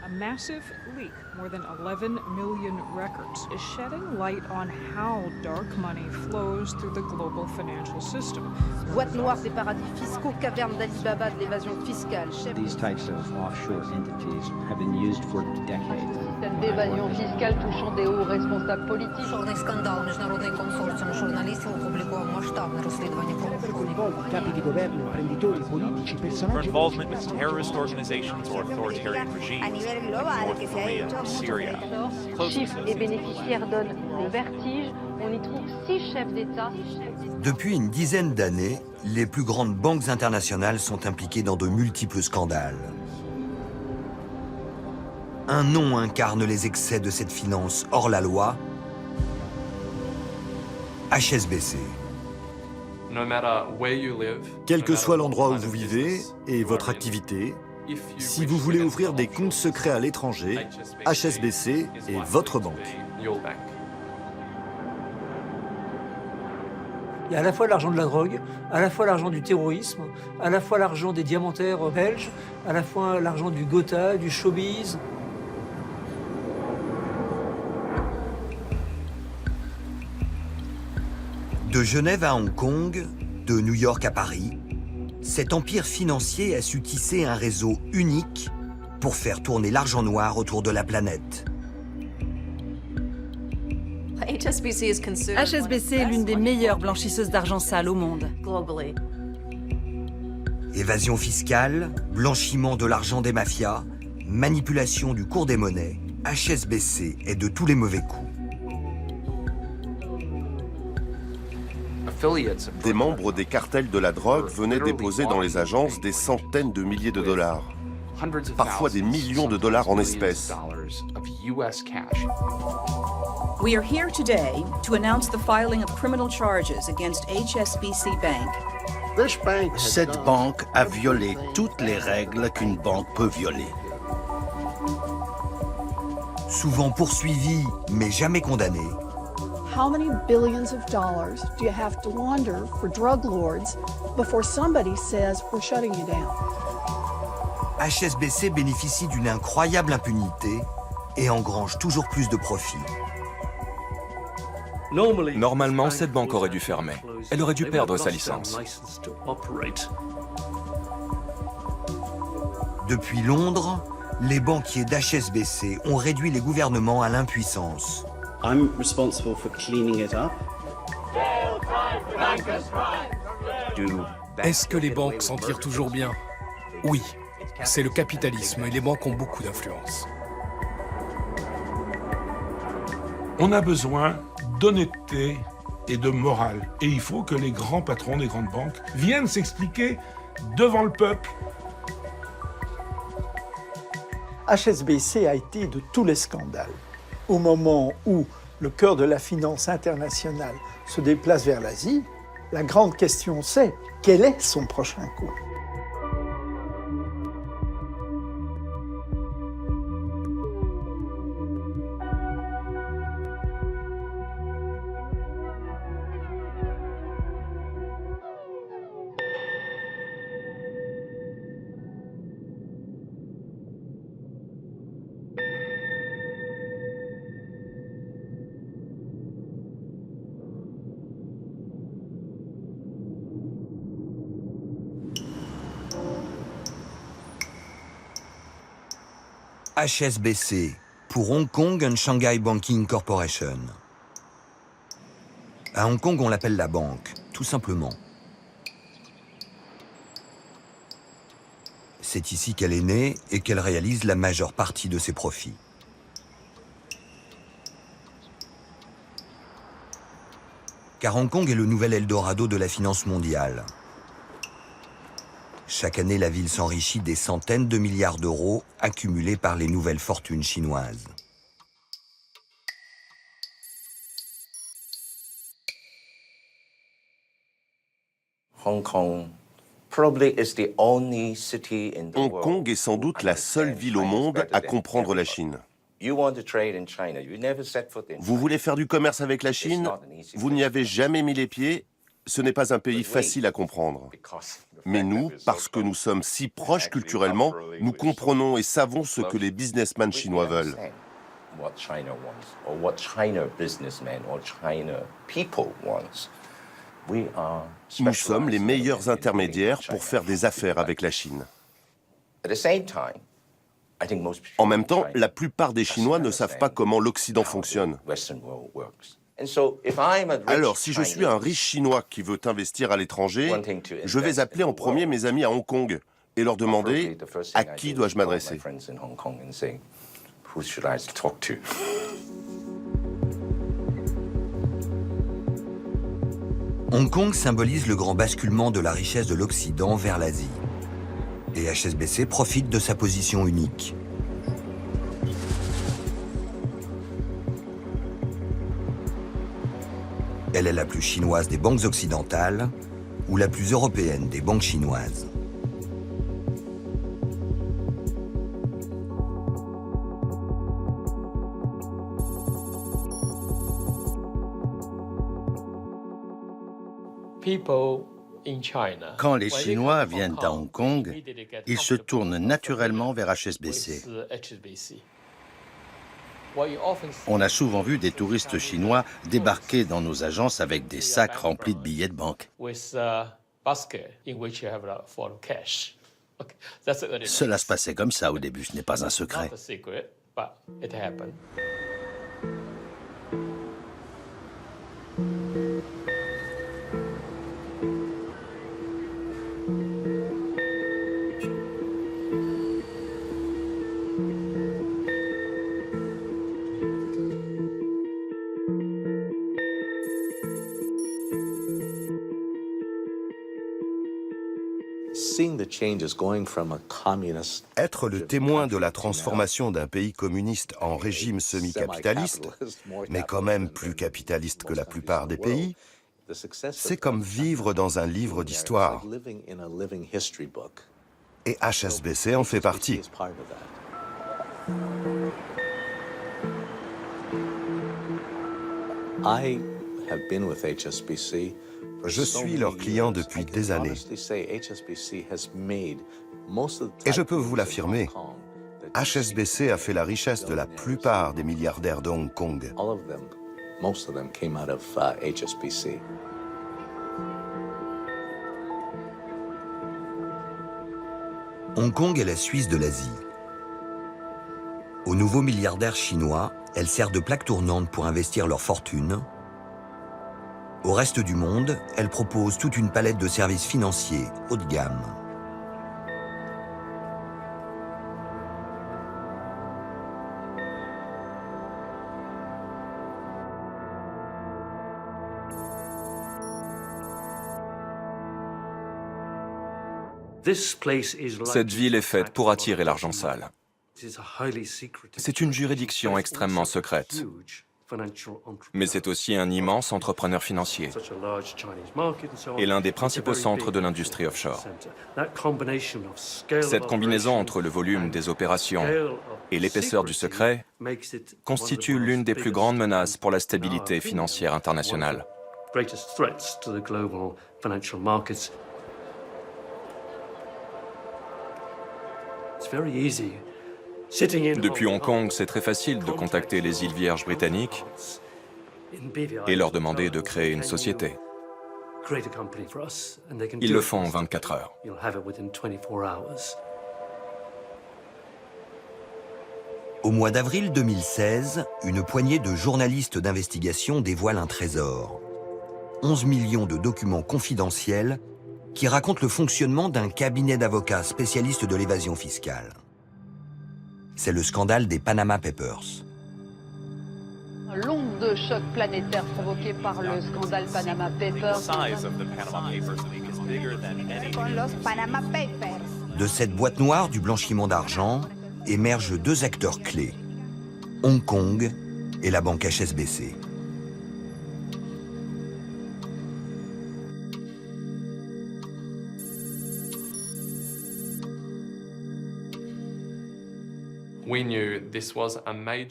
A massive leak, more than 11 million records, is shedding light on how dark money flows through the global financial system. Boîte noire des paradis fiscaux, caverne d'Alibaba de l'évasion fiscale. These types of offshore entities have been used for decades. Système d'évasion fiscale touchant des hauts responsables politiques. Чорний скандал. Міжнародний консорціум журналістів опублікував масштабне розслідування правоохоронних capi di governo, imprenditori, politici, For personaggi. involvement with terrorist organizations or authoritarian regimes in North Korea, Syria. Chiffres et bénéficiaires donnent le vertige. On y trouve 6 chefs d'État. Depuis une dizaine d'années, les plus grandes banques internationales sont impliquées dans de multiples scandales. Un nom incarne les excès de cette finance hors la loi, HSBC. Quel que soit l'endroit où vous vivez et votre activité, si vous voulez ouvrir des comptes secrets à l'étranger, HSBC est votre banque. Il y a à la fois l'argent de la drogue, à la fois l'argent du terrorisme, à la fois l'argent des diamantaires belges, à la fois l'argent du Gotha, du showbiz. De Genève à Hong Kong, de New York à Paris, cet empire financier a su tisser un réseau unique pour faire tourner l'argent noir autour de la planète. HSBC est l'une des meilleures blanchiseuses d'argent sale au monde. Évasion fiscale, blanchiment de l'argent des mafias, manipulation du cours des monnaies, HSBC est de tous les mauvais coups. Des membres des cartels de la drogue venaient déposer dans les agences des centaines de milliers de dollars, parfois des millions de dollars en espèces. We are here today to announce the filing of criminal charges against HSBC Bank. Cette banque a violé toutes les règles qu'une banque peut violer. Souvent poursuivis, mais jamais condamnés, How many billions of dollars do you have to launder for drug lords before somebody says we're shutting you down? HSBC bénéficie d'une incroyable impunité et engrange toujours plus de profits. Normalement, cette banque aurait dû fermer. Elle aurait dû perdre sa licence. Depuis Londres, les banquiers d'HSBC ont réduit les gouvernements à l'impuissance. I'm responsible for cleaning it up. Est-ce que les banques s'en tirent toujours bien? Oui, c'est le capitalisme et les banques ont beaucoup d'influence. On a besoin d'honnêteté et de morale. Et il faut que les grands patrons des grandes banques viennent s'expliquer devant le peuple. HSBC a été de tous les scandales. Au moment où le cœur de la finance internationale se déplace vers l'Asie, la grande question c'est quel est son prochain coup? HSBC, pour Hong Kong and Shanghai Banking Corporation. À Hong Kong, on l'appelle la banque, tout simplement. C'est ici qu'elle est née et qu'elle réalise la majeure partie de ses profits. Car Hong Kong est le nouvel Eldorado de la finance mondiale. Chaque année, la ville s'enrichit des centaines de milliards d'euros accumulés par les nouvelles fortunes chinoises. Hong Kong est sans doute la seule ville au monde à comprendre la Chine. Vous voulez faire du commerce avec la Chine? Vous n'y avez jamais mis les pieds ce n'est pas un pays facile à comprendre. Mais nous, parce que nous sommes si proches culturellement, nous comprenons et savons ce que les businessmen chinois veulent. Nous sommes les meilleurs intermédiaires pour faire des affaires avec la Chine. En même temps, la plupart des Chinois ne savent pas comment l'Occident fonctionne. Alors, si je suis un riche Chinois qui veut investir à l'étranger, je vais appeler en premier mes amis à Hong Kong et leur demander à qui dois-je m'adresser. Hong Kong symbolise le grand basculement de la richesse de l'Occident vers l'Asie. Et HSBC profite de sa position unique. Elle est la plus chinoise des banques occidentales ou la plus européenne des banques chinoises. Quand les Chinois viennent à Hong Kong, ils se tournent naturellement vers HSBC. On a souvent vu des touristes chinois débarquer dans nos agences avec des sacs remplis de billets de banque. Cela se passait comme ça au début, ce n'est pas un secret. Être le témoin de la transformation d'un pays communiste en régime semi-capitaliste, mais quand même plus capitaliste que la plupart des pays, c'est comme vivre dans un livre d'histoire. Et HSBC en fait partie. Je suis leur client depuis des années. Et je peux vous l'affirmer, HSBC a fait la richesse de la plupart des milliardaires de Hong Kong. Hong Kong est la Suisse de l'Asie. Aux nouveaux milliardaires chinois, elle sert de plaque tournante pour investir leur fortune. Au reste du monde, elle propose toute une palette de services financiers haut de gamme. Cette ville est faite pour attirer l'argent sale. C'est une juridiction extrêmement secrète. Mais c'est aussi un immense entrepreneur financier et l'un des principaux centres de l'industrie offshore. Cette combinaison entre le volume des opérations et l'épaisseur du secret constitue l'une des plus grandes menaces pour la stabilité financière internationale. Depuis Hong Kong, c'est très facile de contacter les îles Vierges britanniques et leur demander de créer une société. Ils le font en 24 heures. Au mois d'avril 2016, une poignée de journalistes d'investigation dévoile un trésor. 11 millions de documents confidentiels qui racontent le fonctionnement d'un cabinet d'avocats spécialistes de l'évasion fiscale. C'est le scandale des Panama Papers. L'onde de choc planétaire provoquée par le scandale Panama Papers. De cette boîte noire du blanchiment d'argent émergent deux acteurs clés, Hong Kong et la banque HSBC.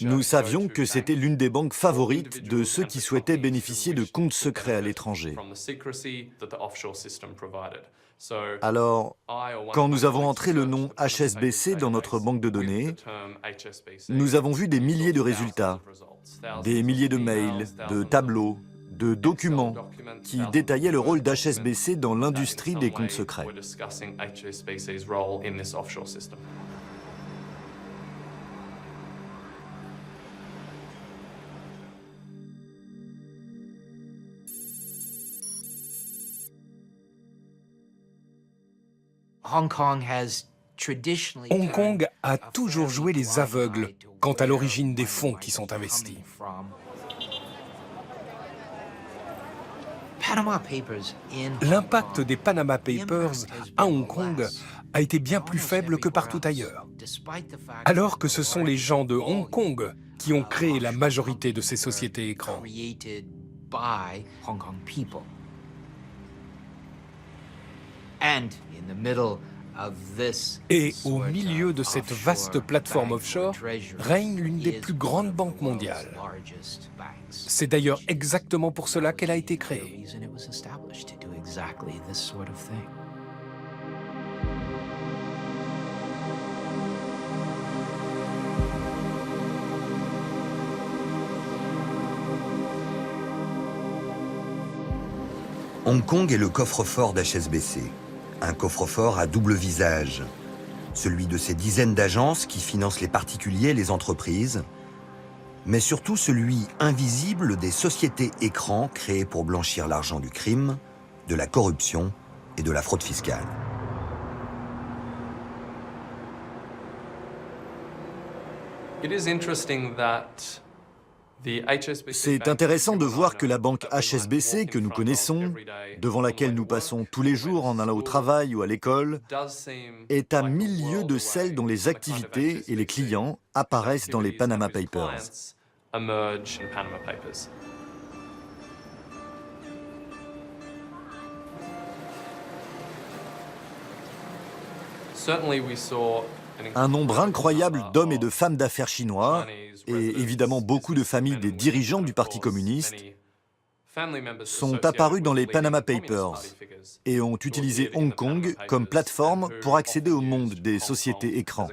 Nous savions que c'était l'une des banques favorites de ceux qui souhaitaient bénéficier de comptes secrets à l'étranger. Alors, quand nous avons entré le nom HSBC dans notre banque de données, nous avons vu des milliers de résultats, des milliers de mails, de tableaux, de documents qui détaillaient le rôle d'HSBC dans l'industrie des comptes secrets. Hong Kong a toujours joué les aveugles quant à l'origine des fonds qui sont investis. L'impact des Panama Papers à Hong Kong a été bien plus faible que partout ailleurs, alors que ce sont les gens de Hong Kong qui ont créé la majorité de ces sociétés écrans. Et au milieu de cette vaste plateforme offshore règne l'une des plus grandes banques mondiales. C'est d'ailleurs exactement pour cela qu'elle a été créée. Hong Kong est le coffre-fort d'HSBC. Un coffre-fort à double visage. Celui de ces dizaines d'agences qui financent les particuliers et les entreprises, mais surtout celui invisible des sociétés écrans créées pour blanchir l'argent du crime, de la corruption et de la fraude fiscale. C'est intéressant de voir que la banque HSBC que nous connaissons, devant laquelle nous passons tous les jours en allant au travail ou à l'école, est à 1000 lieues de celle dont les activités et les clients apparaissent dans les Panama Papers. Un nombre incroyable d'hommes et de femmes d'affaires chinois, et évidemment beaucoup de familles des dirigeants du Parti communiste, sont apparus dans les Panama Papers et ont utilisé Hong Kong comme plateforme pour accéder au monde des sociétés écrans.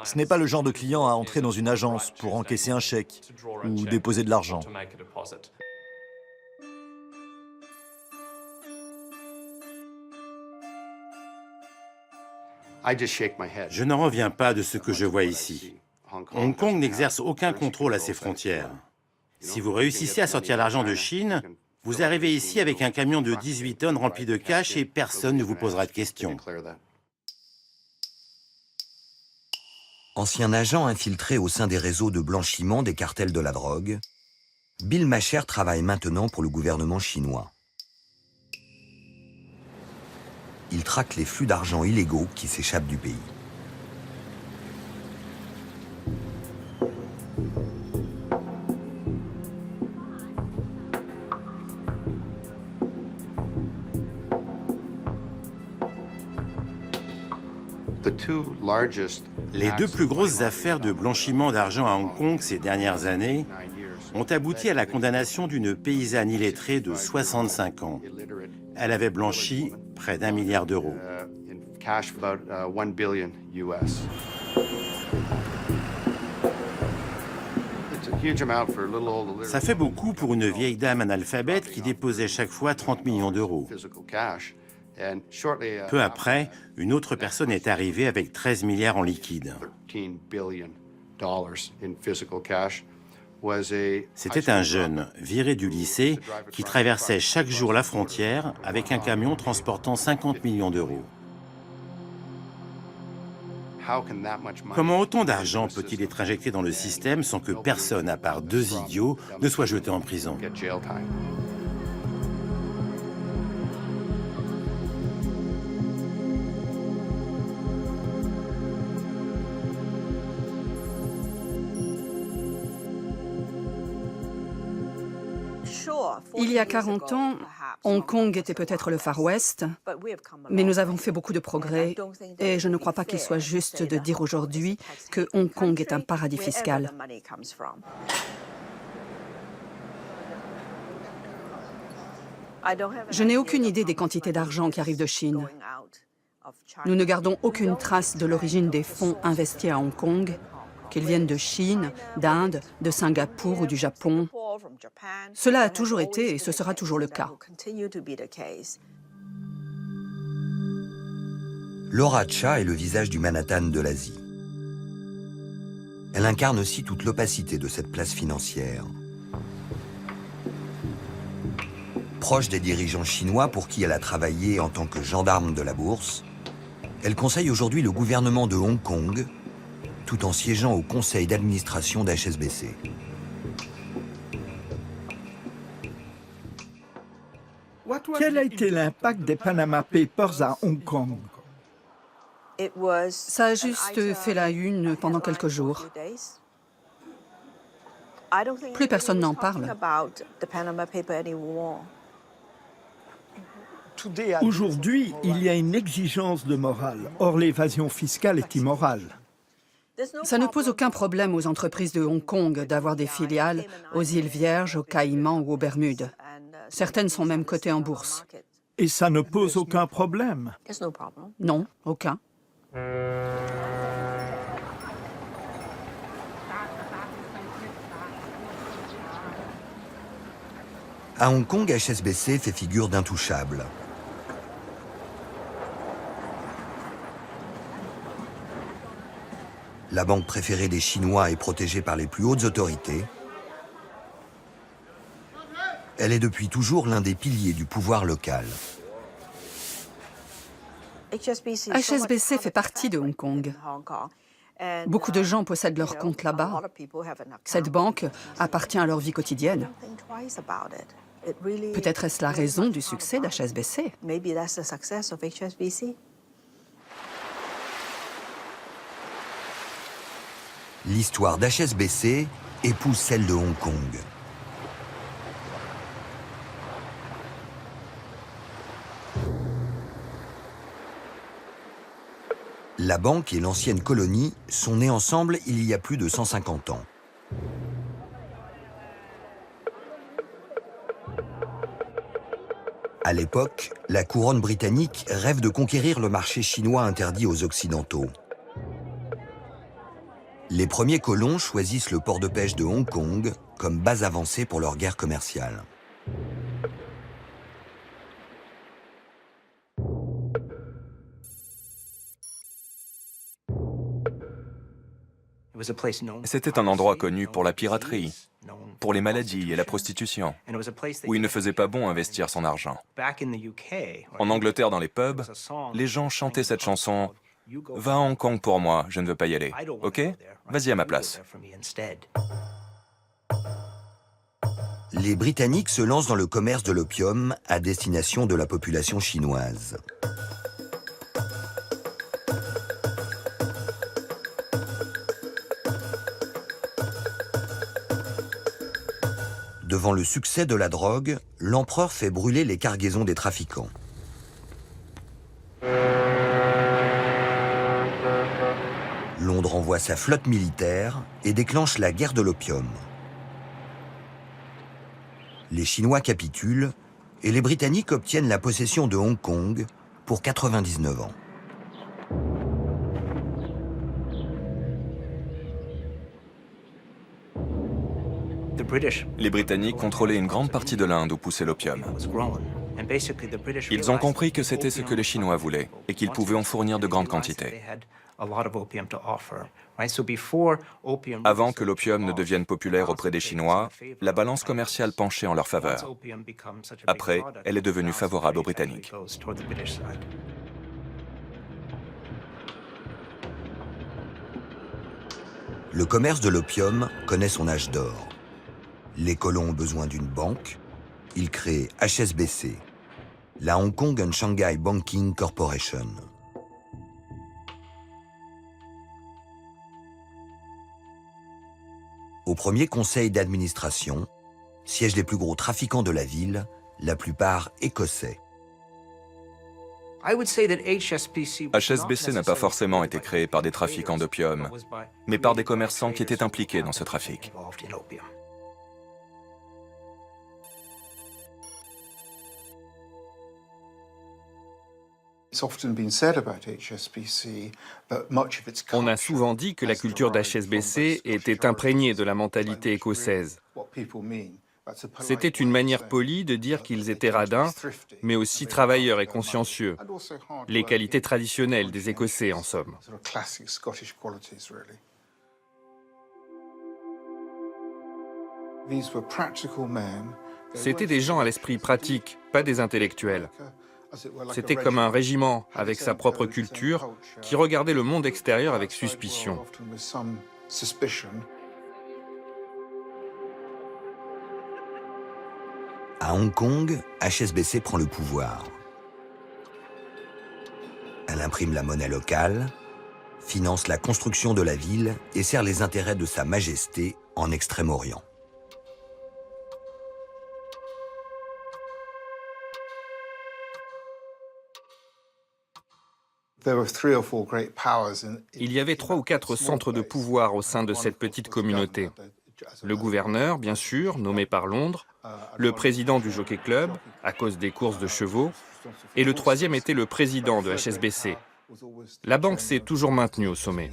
Ce n'est pas le genre de client à entrer dans une agence pour encaisser un chèque ou déposer de l'argent. Je n'en reviens pas de ce que je vois ici. Hong Kong n'exerce aucun contrôle à ses frontières. Si vous réussissez à sortir l'argent de Chine, vous arrivez ici avec un camion de 18 tonnes rempli de cash et personne ne vous posera de questions. Ancien agent infiltré au sein des réseaux de blanchiment des cartels de la drogue, Bill Macher travaille maintenant pour le gouvernement chinois. Il traque les flux d'argent illégaux qui s'échappent du pays. Les deux plus grosses affaires de blanchiment d'argent à Hong Kong ces dernières années ont abouti à la condamnation d'une paysanne illettrée de 65 ans. Elle avait blanchi près d'1 milliard d'euros. Ça fait beaucoup pour une vieille dame analphabète qui déposait chaque fois 30 millions d'euros. Peu après, une autre personne est arrivée avec 13 milliards en liquide. C'était un jeune, viré du lycée, qui traversait chaque jour la frontière avec un camion transportant 50 millions d'euros. Comment autant d'argent peut-il être injecté dans le système sans que personne, à part deux idiots, ne soit jeté en prison ? Il y a 40 ans, Hong Kong était peut-être le Far West, mais nous avons fait beaucoup de progrès et je ne crois pas qu'il soit juste de dire aujourd'hui que Hong Kong est un paradis fiscal. Je n'ai aucune idée des quantités d'argent qui arrivent de Chine. Nous ne gardons aucune trace de l'origine des fonds investis à Hong Kong, qu'ils viennent de Chine, d'Inde, de Singapour ou du Japon. Cela a toujours été et ce sera toujours le cas. Laura Cha est le visage du Manhattan de l'Asie. Elle incarne aussi toute l'opacité de cette place financière. Proche des dirigeants chinois pour qui elle a travaillé en tant que gendarme de la bourse, elle conseille aujourd'hui le gouvernement de Hong Kong, tout en siégeant au conseil d'administration d'HSBC. Quel a été l'impact des Panama Papers à Hong Kong? Ça a juste fait la une pendant quelques jours. Plus personne n'en parle. Aujourd'hui, il y a une exigence de morale. Or, l'évasion fiscale est immorale. Ça ne pose aucun problème aux entreprises de Hong Kong d'avoir des filiales aux îles Vierges, aux Caïmans ou aux Bermudes. Certaines sont même cotées en bourse. Et ça ne pose aucun problème? Non, aucun. À Hong Kong, HSBC fait figure d'intouchable. La banque préférée des Chinois est protégée par les plus hautes autorités. Elle est depuis toujours l'un des piliers du pouvoir local. HSBC fait partie de Hong Kong. Beaucoup de gens possèdent leur compte là-bas. Cette banque appartient à leur vie quotidienne. Peut-être est-ce la raison du succès d'HSBC. L'histoire d'HSBC épouse celle de Hong Kong. La banque et l'ancienne colonie sont nées ensemble il y a plus de 150 ans. À l'époque, la couronne britannique rêve de conquérir le marché chinois interdit aux Occidentaux. Les premiers colons choisissent le port de pêche de Hong Kong comme base avancée pour leur guerre commerciale. C'était un endroit connu pour la piraterie, pour les maladies et la prostitution, où il ne faisait pas bon investir son argent. En Angleterre, dans les pubs, les gens chantaient cette chanson « Va à Hong Kong pour moi, je ne veux pas y aller. Ok? Vas-y à ma place. » Les Britanniques se lancent dans le commerce de l'opium à destination de la population chinoise. Devant le succès de la drogue, l'empereur fait brûler les cargaisons des trafiquants. Londres envoie sa flotte militaire et déclenche la guerre de l'opium. Les Chinois capitulent et les Britanniques obtiennent la possession de Hong Kong pour 99 ans. Les Britanniques contrôlaient une grande partie de l'Inde où poussait l'opium. Ils ont compris que c'était ce que les Chinois voulaient et qu'ils pouvaient en fournir de grandes quantités. Avant que l'opium ne devienne populaire auprès des Chinois, la balance commerciale penchait en leur faveur. Après, elle est devenue favorable aux Britanniques. Le commerce de l'opium connaît son âge d'or. Les colons ont besoin d'une banque. Ils créent HSBC, la Hong Kong and Shanghai Banking Corporation. Au premier conseil d'administration siègent les plus gros trafiquants de la ville la plupart écossais. HSBC n'a pas forcément été créé par des trafiquants d'opium, mais par des commerçants qui étaient impliqués dans ce trafic. On a souvent dit que la culture d'HSBC était imprégnée de la mentalité écossaise. C'était une manière polie de dire qu'ils étaient radins, mais aussi travailleurs et consciencieux. Les qualités traditionnelles des Écossais, en somme. C'étaient des gens à l'esprit pratique, pas des intellectuels. C'était comme un régiment avec sa propre culture qui regardait le monde extérieur avec suspicion. À Hong Kong, HSBC prend le pouvoir. Elle imprime la monnaie locale, finance la construction de la ville et sert les intérêts de Sa Majesté en Extrême-Orient. Il y avait 3 ou 4 centres de pouvoir au sein de cette petite communauté. Le gouverneur, bien sûr, nommé par Londres, le président du Jockey Club, à cause des courses de chevaux, et le 3e était le président de HSBC. La banque s'est toujours maintenue au sommet.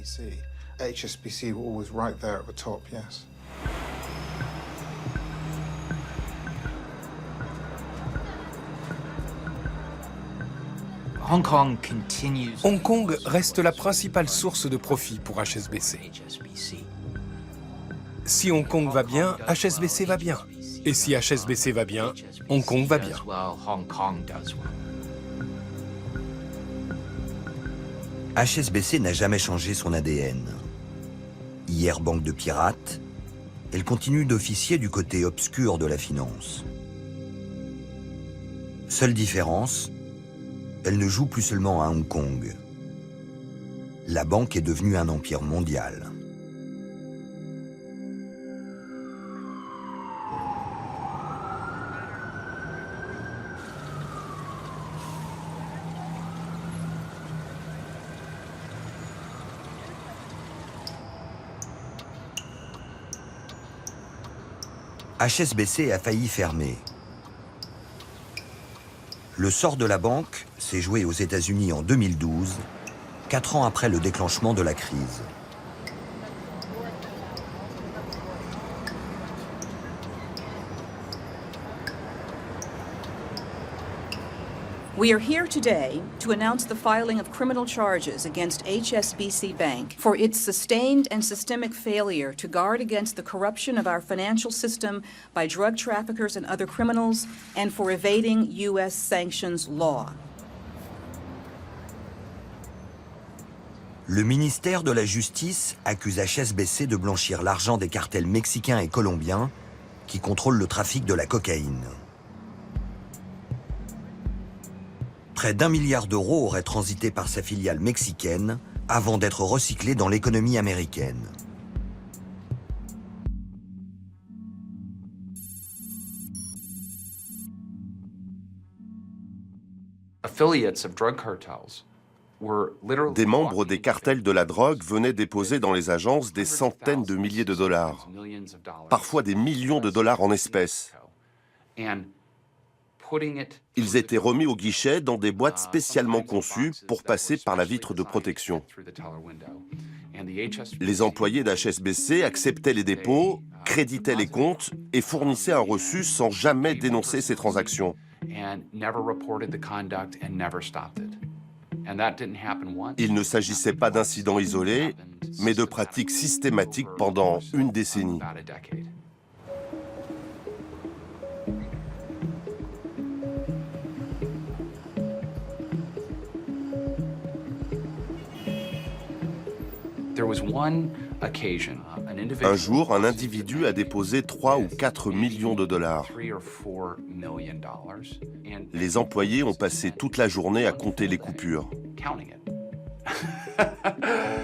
Hong Kong reste la principale source de profit pour HSBC. Si Hong Kong va bien, HSBC va bien. Et si HSBC va bien, Hong Kong va bien. HSBC n'a jamais changé son ADN. Hier banque de pirates, elle continue d'officier du côté obscur de la finance. Seule différence, elle ne joue plus seulement à Hong Kong. La banque est devenue un empire mondial. HSBC a failli fermer. Le sort de la banque s'est joué aux États-Unis en 2012, 4 ans après le déclenchement de la crise. We are here today to announce the filing of criminal charges against HSBC Bank for its sustained and systemic failure to guard against the corruption of our financial system by drug traffickers and other criminals, and for evading U.S. sanctions law. Le ministère de la Justice accuse HSBC de blanchir l'argent des cartels mexicains et colombiens qui contrôlent le trafic de la cocaïne. Près d'1 milliard d'euros auraient transité par sa filiale mexicaine avant d'être recyclés dans l'économie américaine. Des membres des cartels de la drogue venaient déposer dans les agences des centaines de milliers de dollars, parfois des millions de dollars en espèces. Ils étaient remis au guichet dans des boîtes spécialement conçues pour passer par la vitre de protection. Les employés d'HSBC acceptaient les dépôts, créditaient les comptes et fournissaient un reçu sans jamais dénoncer ces transactions. Il ne s'agissait pas d'incidents isolés, mais de pratiques systématiques pendant une décennie. Un jour, un individu a déposé 3 ou 4 millions de dollars. Les employés ont passé toute la journée à compter les coupures.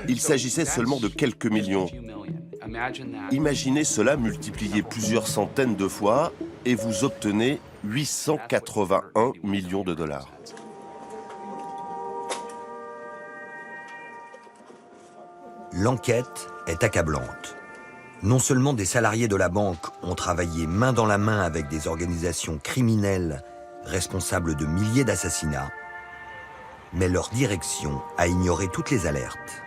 Il s'agissait seulement de quelques millions. Imaginez cela multiplié plusieurs centaines de fois et vous obtenez 881 millions de dollars. L'enquête est accablante. Non seulement des salariés de la banque ont travaillé main dans la main avec des organisations criminelles responsables de milliers d'assassinats, mais leur direction a ignoré toutes les alertes.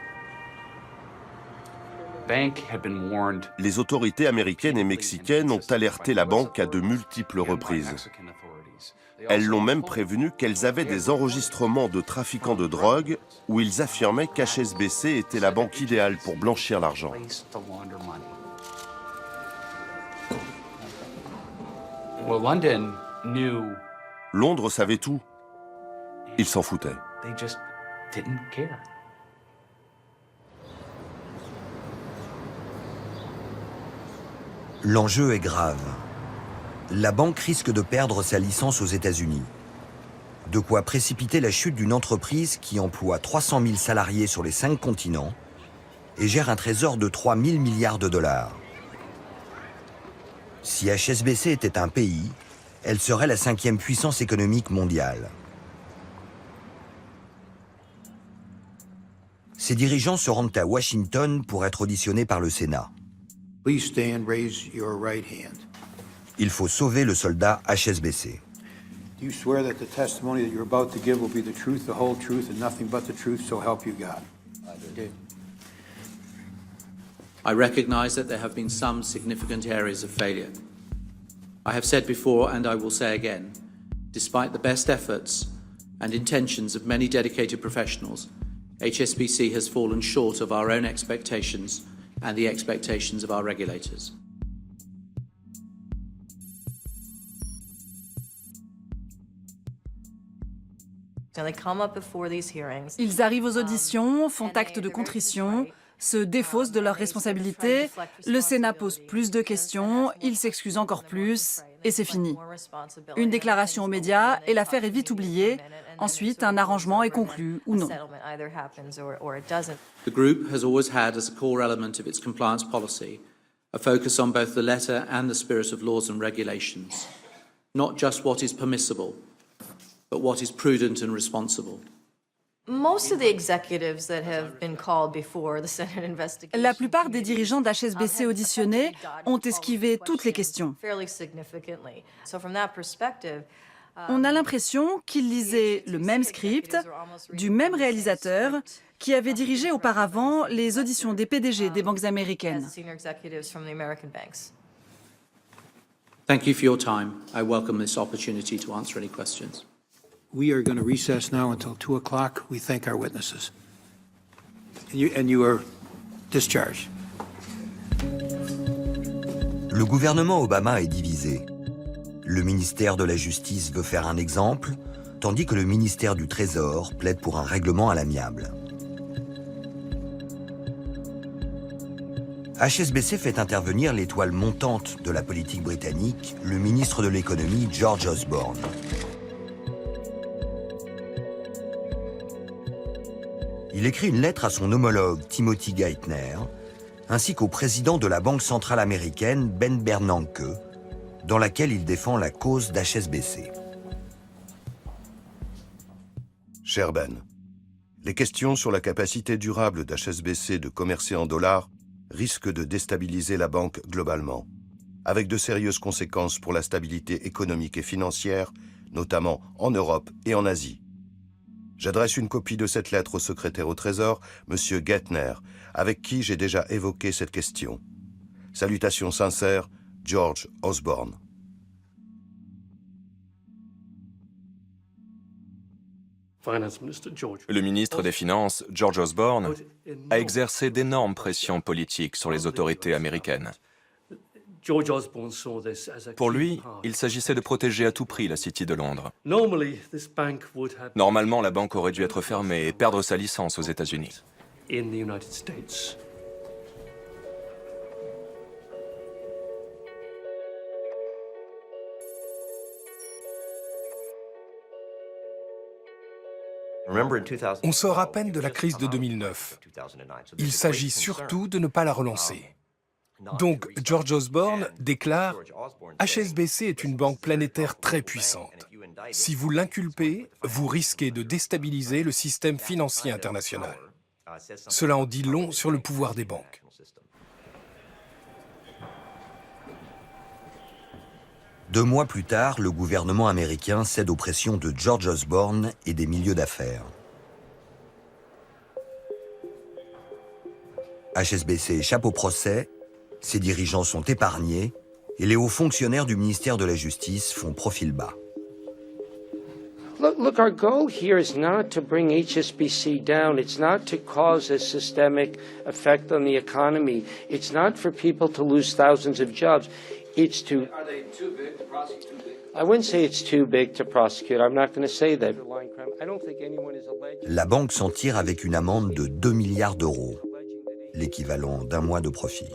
Les autorités américaines et mexicaines ont alerté la banque à de multiples reprises. Elles l'ont même prévenu qu'elles avaient des enregistrements de trafiquants de drogue où ils affirmaient qu'HSBC était la banque idéale pour blanchir l'argent. Londres savait tout. Ils s'en foutaient. L'enjeu est grave. La banque risque de perdre sa licence aux États-Unis. De quoi précipiter la chute d'une entreprise qui emploie 300 000 salariés sur les 5 continents et gère un trésor de 3 000 milliards de dollars. Si HSBC était un pays, elle serait la 5e puissance économique mondiale. Ses dirigeants se rendent à Washington pour être auditionnés par le Sénat. Please stand, raise your right hand. Il faut sauver le soldat HSBC. Do you swear that the testimony that you're about to give will be the truth, the whole truth, and nothing but the truth, so help you God? I do. I recognize that there have been some significant areas of failure. I have said before, and I will say again, despite the best efforts and intentions of many dedicated professionals, HSBC has fallen short of our own expectations and the expectations of our regulators. Ils arrivent aux auditions, font acte de contrition, se défaussent de leurs responsabilités, le Sénat pose plus de questions, ils s'excusent encore plus, et c'est fini. Une déclaration aux médias et l'affaire est vite oubliée. Ensuite, un arrangement est conclu ou non. The group has always had as a core element of its compliance policy a focus on both the letter and the spirit of laws and regulations, not just what is permissible, but what is prudent and responsible. La plupart des dirigeants d'HSBC auditionnés ont esquivé toutes les questions. On a l'impression qu'ils lisaient le même script, du même réalisateur, qui avait dirigé auparavant les auditions des PDG des banques américaines. Thank you for your time. I welcome this opportunity to answer any questions. We are going to recess now until 2 o'clock. We thank our witnesses. And you are discharged. Le gouvernement Obama est divisé. Le ministère de la Justice veut faire un exemple, tandis que le ministère du Trésor plaide pour un règlement à l'amiable. HSBC fait intervenir l'étoile montante de la politique britannique, le ministre de l'économie George Osborne. Il écrit une lettre à son homologue Timothy Geithner, ainsi qu'au président de la Banque centrale américaine Ben Bernanke, dans laquelle il défend la cause d'HSBC. Cher Ben, les questions sur la capacité durable d'HSBC de commercer en dollars risquent de déstabiliser la banque globalement, avec de sérieuses conséquences pour la stabilité économique et financière, notamment en Europe et en Asie. J'adresse une copie de cette lettre au secrétaire au Trésor, M. Geithner, avec qui j'ai déjà évoqué cette question. Salutations sincères, George Osborne. Le ministre des Finances, George Osborne, a exercé d'énormes pressions politiques sur les autorités américaines. Pour lui, il s'agissait de protéger à tout prix la City de Londres. Normalement, la banque aurait dû être fermée et perdre sa licence aux États-Unis. On sort à peine de la crise de 2009. Il s'agit surtout de ne pas la relancer. Donc George Osborne déclare « HSBC est une banque planétaire très puissante. Si vous l'inculpez, vous risquez de déstabiliser le système financier international. Cela en dit long sur le pouvoir des banques. » Deux mois plus tard, le gouvernement américain cède aux pressions de George Osborne et des milieux d'affaires. HSBC échappe au procès, ses dirigeants sont épargnés et les hauts fonctionnaires du ministère de la Justice font profil bas. Look, our goal here is not to bring HSBC down. It's not to cause a systemic effect on the economy. It's not for people to lose thousands of jobs. It's to... Are they too big to prosecute? I wouldn't say it's too big to prosecute. I'm not going to say that. I don't think anyone is alleged... La banque s'en tire avec une amende de 2 milliards d'euros, l'équivalent d'un mois de profit.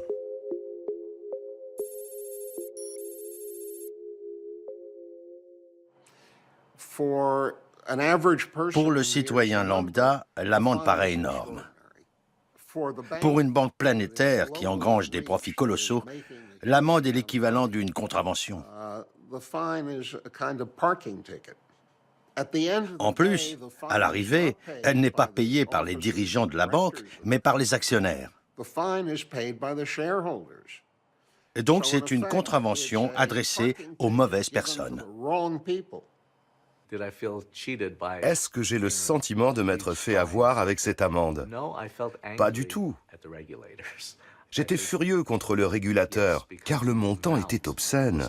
Pour le citoyen lambda, l'amende paraît énorme. Pour une banque planétaire qui engrange des profits colossaux, l'amende est l'équivalent d'une contravention. En plus, à l'arrivée, elle n'est pas payée par les dirigeants de la banque, mais par les actionnaire. Et donc c'est une contravention adressée aux mauvaises personnes. Est-ce que j'ai le sentiment de m'être fait avoir avec cette amende? Pas du tout. J'étais furieux contre le régulateur, car le montant était obscène.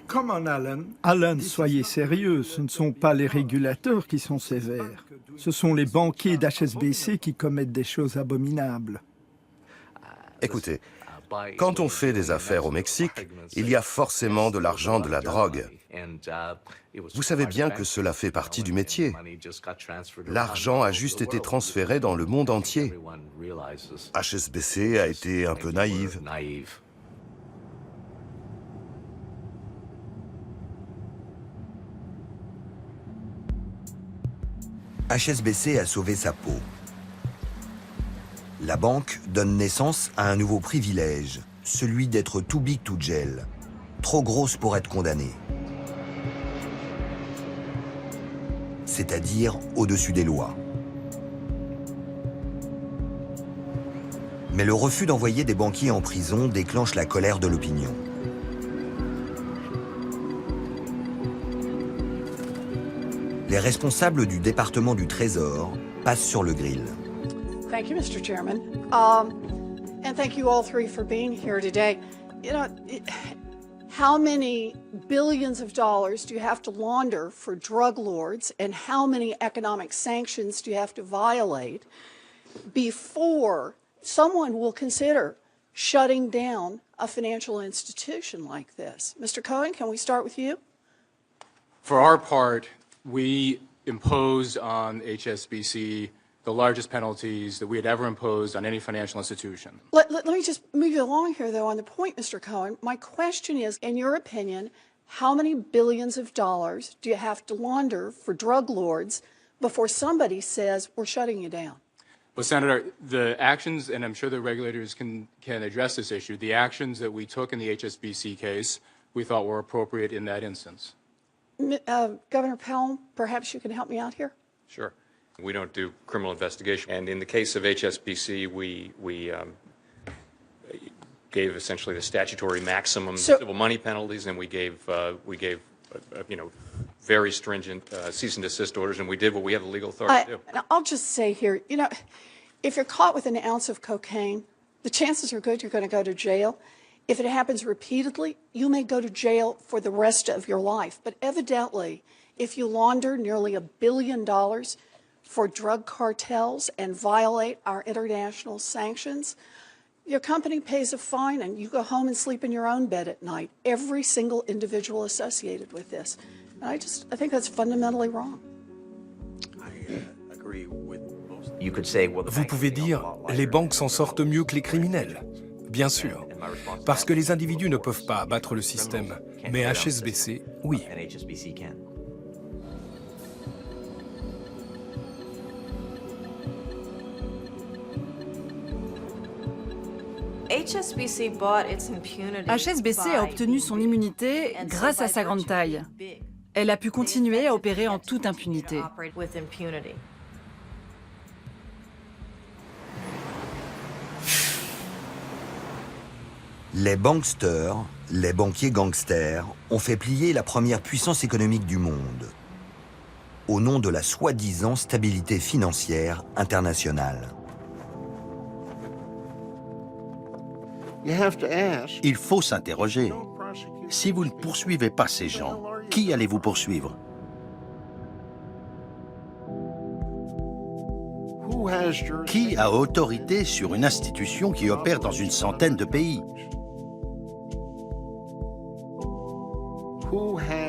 Come on, Alan. Alan, soyez sérieux, ce ne sont pas les régulateurs qui sont sévères. Ce sont les banquiers d'HSBC qui commettent des choses abominables. Écoutez, quand on fait des affaires au Mexique, il y a forcément de l'argent de la drogue. Vous savez bien que cela fait partie du métier. L'argent a juste été transféré dans le monde entier. HSBC a été un peu naïve. HSBC a sauvé sa peau. La banque donne naissance à un nouveau privilège, celui d'être too big to jail, trop grosse pour être condamnée. C'est-à-dire au-dessus des lois. Mais le refus d'envoyer des banquiers en prison déclenche la colère de l'opinion. Les responsables du département du Trésor passent sur le grill. Thank you, Mr. Chairman. And thank you all three for being here today. You know, how many billions of dollars do you have to launder for drug lords, and how many economic sanctions do you have to violate before someone will consider shutting down a financial institution like this? Mr. Cohen, can we start with you? For our part, we imposed on HSBC the largest penalties that we had ever imposed on any financial institution. Let me just move you along here, though, on the point, Mr. Cohen. My question is, in your opinion, how many billions of dollars do you have to launder for drug lords before somebody says, we're shutting you down? Well, Senator, the actions, and I'm sure the regulators can address this issue, the actions that we took in the HSBC case, we thought were appropriate in that instance. Governor Powell, perhaps you can help me out here? Sure. We don't do criminal investigation. And in the case of HSBC, we gave essentially the statutory maximum civil money penalties, and we gave very stringent cease and desist orders, and we did what we have the legal authority to do. I'll just say here, you know, if you're caught with an ounce of cocaine, the chances are good you're going to go to jail. If it happens repeatedly, you may go to jail for the rest of your life. But evidently, if you launder nearly $1 billion for drug cartels and violate our international sanctions, your company pays a fine and you go home and sleep in your own bed at night. Every single individual associated with this. And I think that's fundamentally wrong. Vous pouvez dire, les banques s'en sortent mieux que les criminels. Bien sûr, parce que les individus ne peuvent pas abattre le système, mais HSBC, oui. HSBC a obtenu son immunité grâce à sa grande taille. Elle a pu continuer à opérer en toute impunité. Les banksters, les banquiers gangsters, ont fait plier la première puissance économique du monde au nom de la soi-disant stabilité financière internationale. Il faut s'interroger. Si vous ne poursuivez pas ces gens, qui allez-vous poursuivre? Qui a autorité sur une institution qui opère dans une centaine de pays?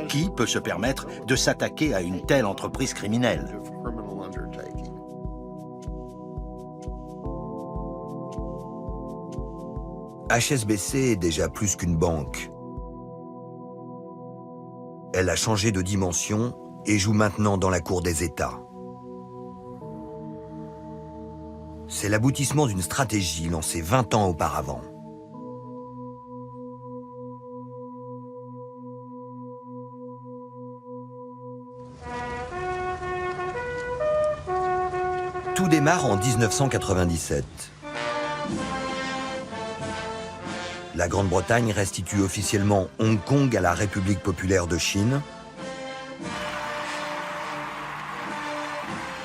Qui peut se permettre de s'attaquer à une telle entreprise criminelle? HSBC est déjà plus qu'une banque. Elle a changé de dimension et joue maintenant dans la cour des États. C'est l'aboutissement d'une stratégie lancée 20 ans auparavant. Tout démarre en 1997. La Grande-Bretagne restitue officiellement Hong Kong à la République populaire de Chine.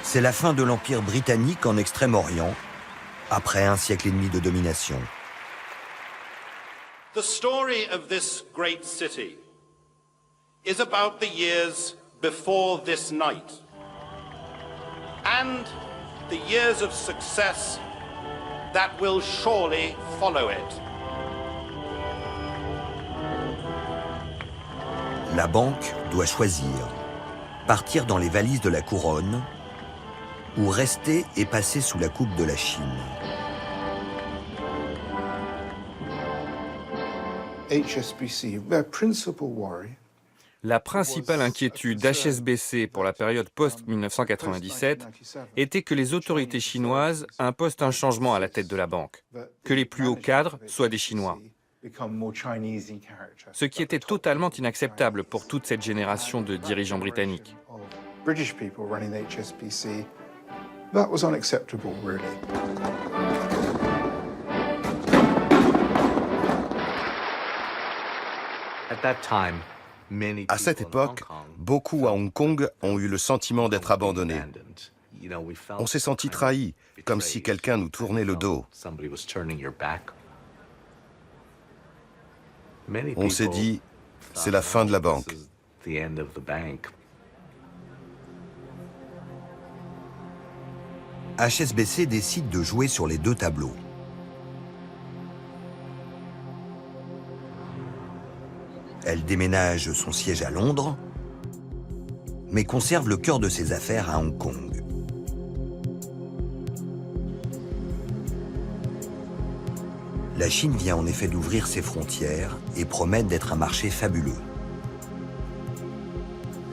C'est la fin de l'Empire britannique en Extrême-Orient, après un siècle et demi de domination. The story of this great city is about the years before this night and the years of success that will surely follow it. La banque doit choisir, partir dans les valises de la couronne ou rester et passer sous la coupe de la Chine. La principale inquiétude d'HSBC pour la période post-1997 était que les autorités chinoises imposent un changement à la tête de la banque, que les plus hauts cadres soient des Chinois. Ce qui était totalement inacceptable pour toute cette génération de dirigeants britanniques. À cette époque, beaucoup à Hong Kong ont eu le sentiment d'être abandonnés. On s'est senti trahis, comme si quelqu'un nous tournait le dos. On s'est dit, c'est la fin de la banque. HSBC décide de jouer sur les deux tableaux. Elle déménage son siège à Londres, mais conserve le cœur de ses affaires à Hong Kong. La Chine vient en effet d'ouvrir ses frontières et promet d'être un marché fabuleux.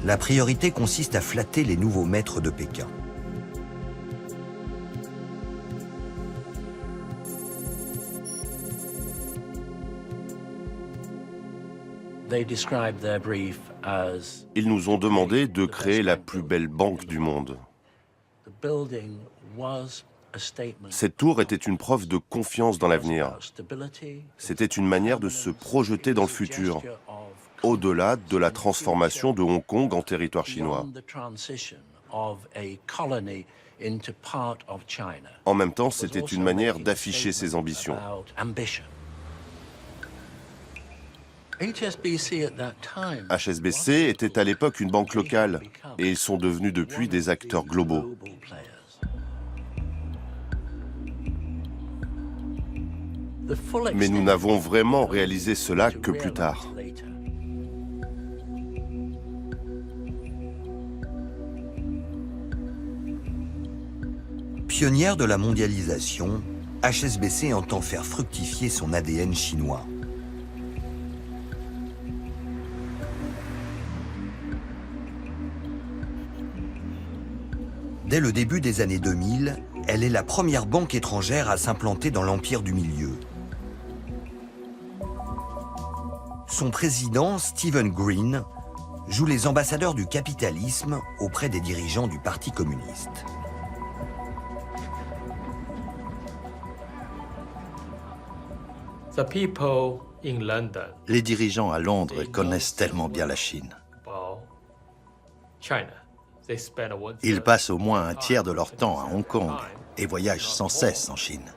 La priorité consiste à flatter les nouveaux maîtres de Pékin. Ils nous ont demandé de créer la plus belle banque du monde. Cette tour était une preuve de confiance dans l'avenir. C'était une manière de se projeter dans le futur, au-delà de la transformation de Hong Kong en territoire chinois. En même temps, c'était une manière d'afficher ses ambitions. HSBC était à l'époque une banque locale et ils sont devenus depuis des acteurs globaux. Mais nous n'avons vraiment réalisé cela que plus tard. Pionnière de la mondialisation, HSBC entend faire fructifier son ADN chinois. Dès le début des années 2000, elle est la première banque étrangère à s'implanter dans l'Empire du Milieu. Son président, Stephen Green, joue les ambassadeurs du capitalisme auprès des dirigeants du Parti communiste. Les dirigeants à Londres connaissent tellement bien la Chine. Ils passent au moins un tiers de leur temps à Hong Kong et voyagent sans cesse en Chine.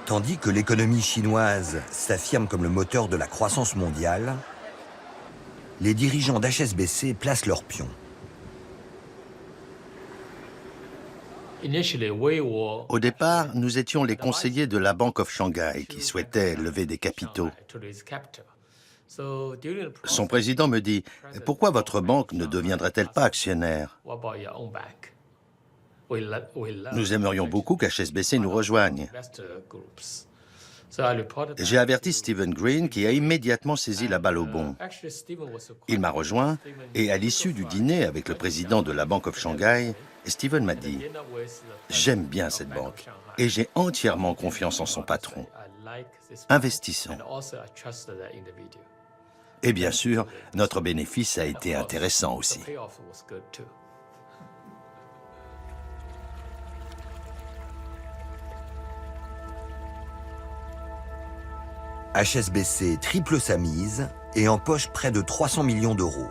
Tandis que l'économie chinoise s'affirme comme le moteur de la croissance mondiale, les dirigeants d'HSBC placent leurs pions. Au départ, nous étions les conseillers de la Bank of Shanghai qui souhaitait lever des capitaux. Son président me dit « Pourquoi votre banque ne deviendrait-elle pas actionnaire ?» Nous aimerions beaucoup qu'HSBC nous rejoigne. J'ai averti Stephen Green qui a immédiatement saisi la balle au bond. Il m'a rejoint et à l'issue du dîner avec le président de la Bank of Shanghai, Stephen m'a dit « J'aime bien cette banque et j'ai entièrement confiance en son patron. Investissons. » Et bien sûr, notre bénéfice a été intéressant aussi. HSBC triple sa mise et empoche près de 300 millions d'euros.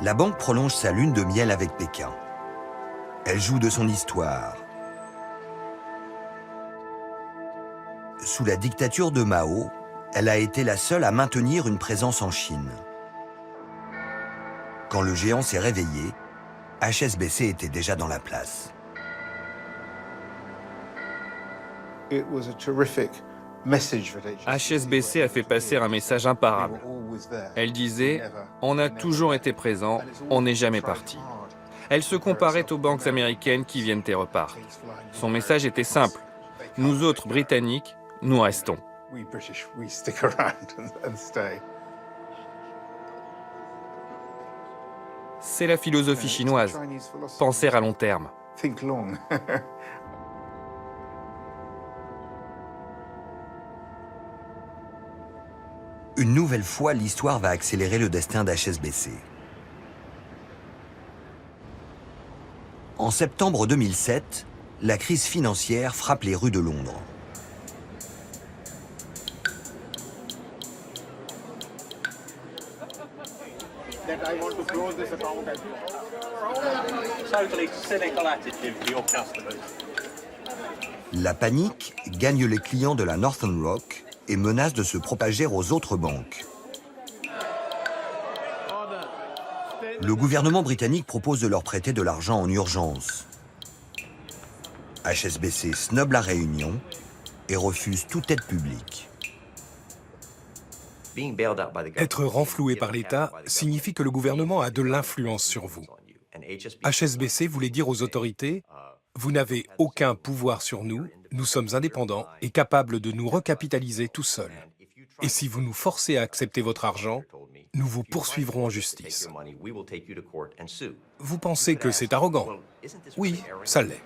La banque prolonge sa lune de miel avec Pékin. Elle joue de son histoire. Sous la dictature de Mao, elle a été la seule à maintenir une présence en Chine. Quand le géant s'est réveillé, HSBC était déjà dans la place. HSBC a fait passer un message imparable. Elle disait « On a toujours été présent, on n'est jamais parti ». Elle se comparait aux banques américaines qui viennent et repartent. Son message était simple. Nous autres Britanniques, nous restons. C'est la philosophie chinoise. Penser à long terme. Une nouvelle fois, l'histoire va accélérer le destin d'HSBC. En septembre 2007, la crise financière frappe les rues de Londres. La panique gagne les clients de la Northern Rock et menace de se propager aux autres banques. Le gouvernement britannique propose de leur prêter de l'argent en urgence. HSBC snobe la réunion et refuse toute aide publique. Être renfloué par l'État signifie que le gouvernement a de l'influence sur vous. HSBC voulait dire aux autorités « Vous n'avez aucun pouvoir sur nous, nous sommes indépendants et capables de nous recapitaliser tout seuls. Et si vous nous forcez à accepter votre argent, nous vous poursuivrons en justice. » Vous pensez que c'est arrogant? Oui, ça l'est.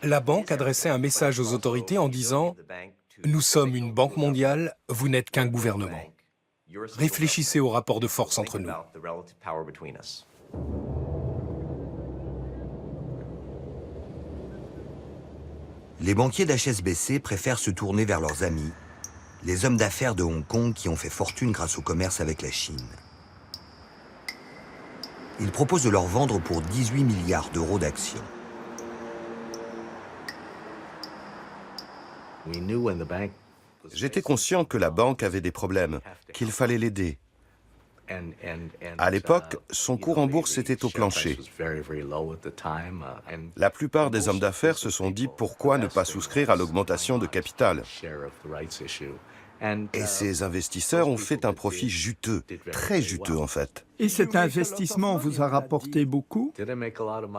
La banque adressait un message aux autorités en disant « Nous sommes une banque mondiale, vous n'êtes qu'un gouvernement. Réfléchissez au rapport de force entre nous. » Les banquiers d'HSBC préfèrent se tourner vers leurs amis, les hommes d'affaires de Hong Kong qui ont fait fortune grâce au commerce avec la Chine. Ils proposent de leur vendre pour 18 milliards d'euros d'actions. J'étais conscient que la banque avait des problèmes, qu'il fallait l'aider. À l'époque, son cours en bourse était au plancher. La plupart des hommes d'affaires se sont dit pourquoi ne pas souscrire à l'augmentation de capital. Et ces investisseurs ont fait un profit juteux, très juteux en fait. Et cet investissement vous a rapporté beaucoup?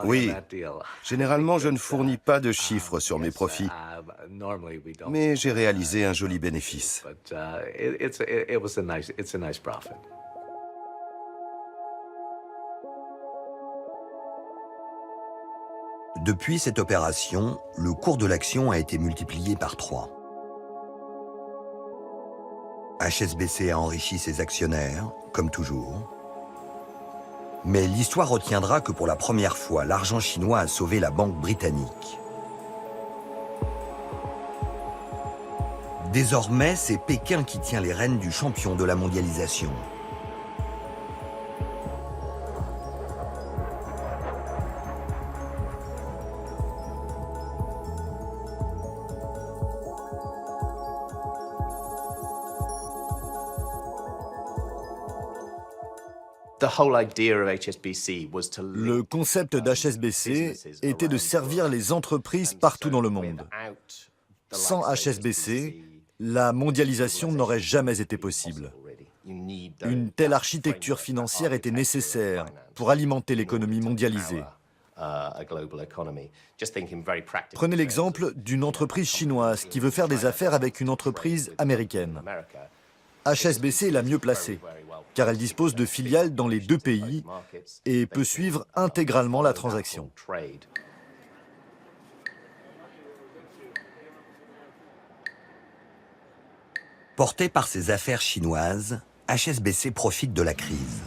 Oui. Généralement, je ne fournis pas de chiffres sur mes profits. Mais j'ai réalisé un joli bénéfice. Depuis cette opération, le cours de l'action a été multiplié par 3. HSBC a enrichi ses actionnaires, comme toujours. Mais l'histoire retiendra que pour la première fois, l'argent chinois a sauvé la banque britannique. Désormais, c'est Pékin qui tient les rênes du champion de la mondialisation. Le concept d'HSBC était de servir les entreprises partout dans le monde. Sans HSBC, la mondialisation n'aurait jamais été possible. Une telle architecture financière était nécessaire pour alimenter l'économie mondialisée. Prenez l'exemple d'une entreprise chinoise qui veut faire des affaires avec une entreprise américaine. HSBC est la mieux placée, car elle dispose de filiales dans les 2 pays et peut suivre intégralement la transaction. Porté par ses affaires chinoises, HSBC profite de la crise.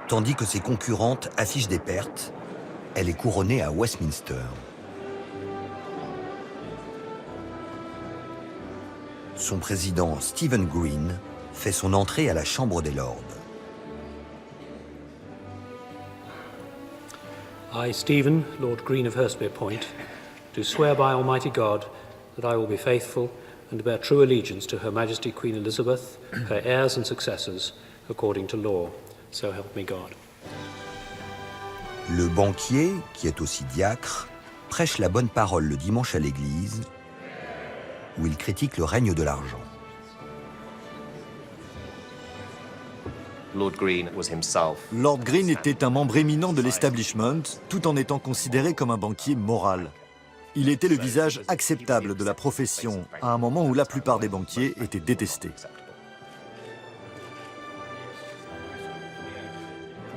Tandis que ses concurrentes affichent des pertes, elle est couronnée à Westminster. Son président, Stephen Green, fait son entrée à la Chambre des Lords. I, Stephen, Lord Green of Hurstby Point, do swear by Almighty God that I will be faithful and bear true allegiance to Her Majesty Queen Elizabeth, her heirs and successors, according to law. So help me God. Le banquier, qui est aussi diacre, prêche la bonne parole le dimanche à l'église, où il critique le règne de l'argent. Lord Green était un membre éminent de l'establishment, tout en étant considéré comme un banquier moral. Il était le visage acceptable de la profession, à un moment où la plupart des banquiers étaient détestés.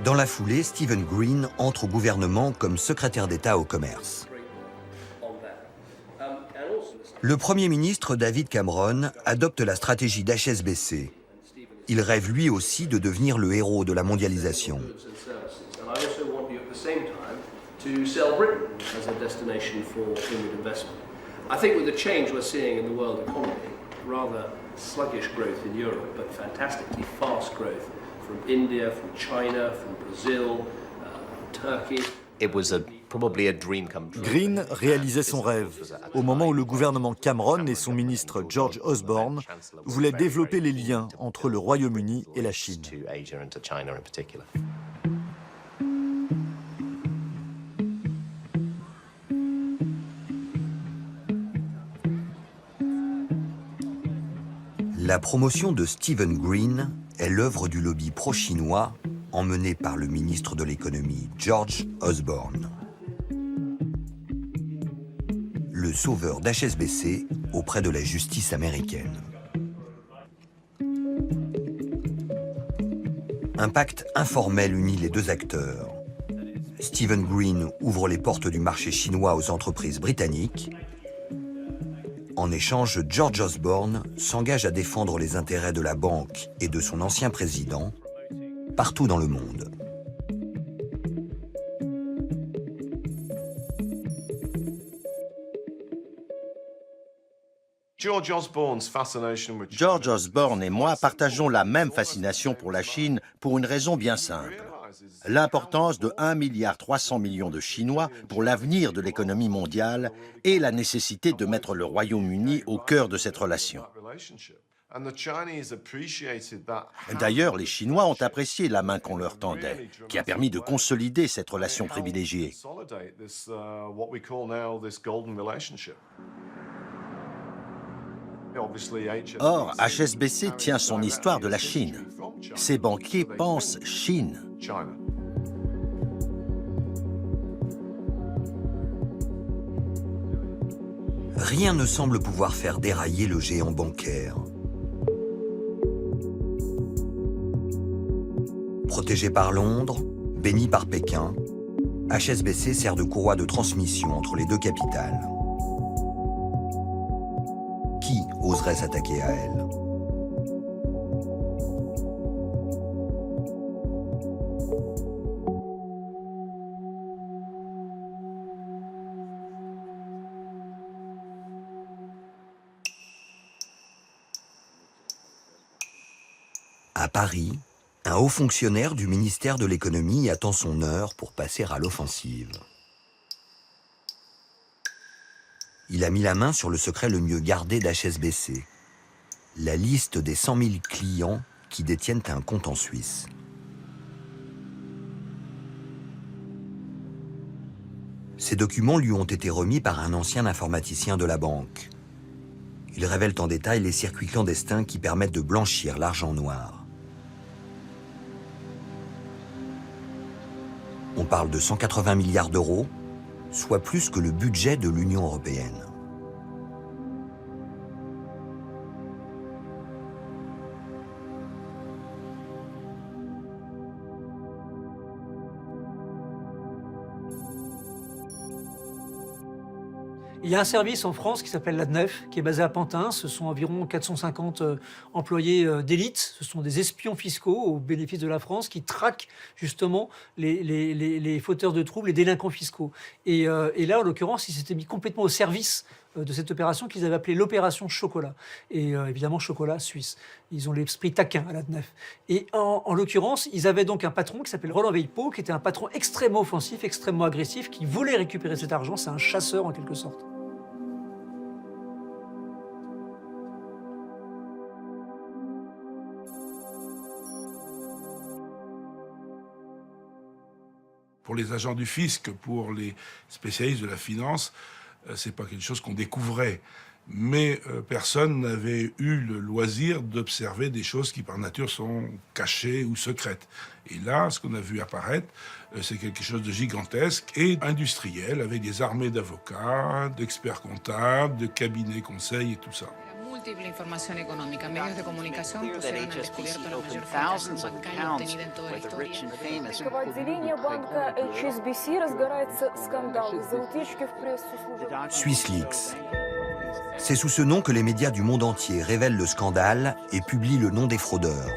Dans la foulée, Stephen Green entre au gouvernement comme secrétaire d'État au commerce. Le Premier ministre David Cameron adopte la stratégie d'HSBC. Il rêve lui aussi de devenir le héros de la mondialisation. To sell Britain as a destination for inward investment. I think with the change we're seeing in the world economy, rather sluggish growth in Europe, but fantastically fast growth from India, from China, from Brazil, Turkey. Green réalisait son rêve au moment où le gouvernement Cameron et son ministre George Osborne voulaient développer les liens entre le Royaume-Uni et la Chine. La promotion de Stephen Green est l'œuvre du lobby pro-chinois emmené par le ministre de l'économie George Osborne. Le sauveur d'HSBC auprès de la justice américaine. Un pacte informel unit les 2 acteurs. Stephen Green ouvre les portes du marché chinois aux entreprises britanniques. En échange, George Osborne s'engage à défendre les intérêts de la banque et de son ancien président partout dans le monde. George Osborne et moi partageons la même fascination pour la Chine pour une raison bien simple. L'importance de 1,3 milliard de Chinois pour l'avenir de l'économie mondiale et la nécessité de mettre le Royaume-Uni au cœur de cette relation. D'ailleurs, les Chinois ont apprécié la main qu'on leur tendait, qui a permis de consolider cette relation privilégiée. Or, HSBC tient son histoire de la Chine. Ses banquiers pensent Chine. Rien ne semble pouvoir faire dérailler le géant bancaire. Protégé par Londres, Béni par Pékin, HSBC sert de courroie de transmission entre les deux capitales. Qui oserait s'attaquer à elle? À Paris, un haut fonctionnaire du ministère de l'économie attend son heure pour passer à l'offensive. Il a mis la main sur le secret le mieux gardé d'HSBC, la liste des 100 000 clients qui détiennent un compte en Suisse. Ces documents lui ont été remis par un ancien informaticien de la banque. Ils révèlent en détail les circuits clandestins qui permettent de blanchir l'argent noir. On parle de 180 milliards d'euros, soit plus que le budget de l'Union européenne. Il y a un service en France qui s'appelle l'ADNEF, qui est basé à Pantin. Ce sont environ 450 employés d'élite. Ce sont des espions fiscaux au bénéfice de la France qui traquent justement les fauteurs de troubles, les délinquants fiscaux. Et là, en l'occurrence, ils s'étaient mis complètement au service de cette opération qu'ils avaient appelée l'opération Chocolat. Et évidemment, Chocolat suisse. Ils ont l'esprit taquin à l'ADNEF. Et en l'occurrence, ils avaient donc un patron qui s'appelle Roland Veilpot, qui était un patron extrêmement offensif, extrêmement agressif, qui voulait récupérer cet argent. C'est un chasseur en quelque sorte. Pour les agents du fisc, pour les spécialistes de la finance, c'est pas quelque chose qu'on découvrait. Mais personne n'avait eu le loisir d'observer des choses qui par nature sont cachées ou secrètes. Et là, ce qu'on a vu apparaître, c'est quelque chose de gigantesque et industriel, avec des armées d'avocats, d'experts comptables, de cabinets conseils et tout ça. Múltiple información económica, medios de comunicación pusieron al descubierto la mayor filtración bancaria obtenida en toda la historia. В отделении банка HSBC разгорается скандал из-за утечки в прессу служебных. SwissLeaks. C'est sous ce nom que les médias du monde entier révèlent le scandale et publient le nom des fraudeurs.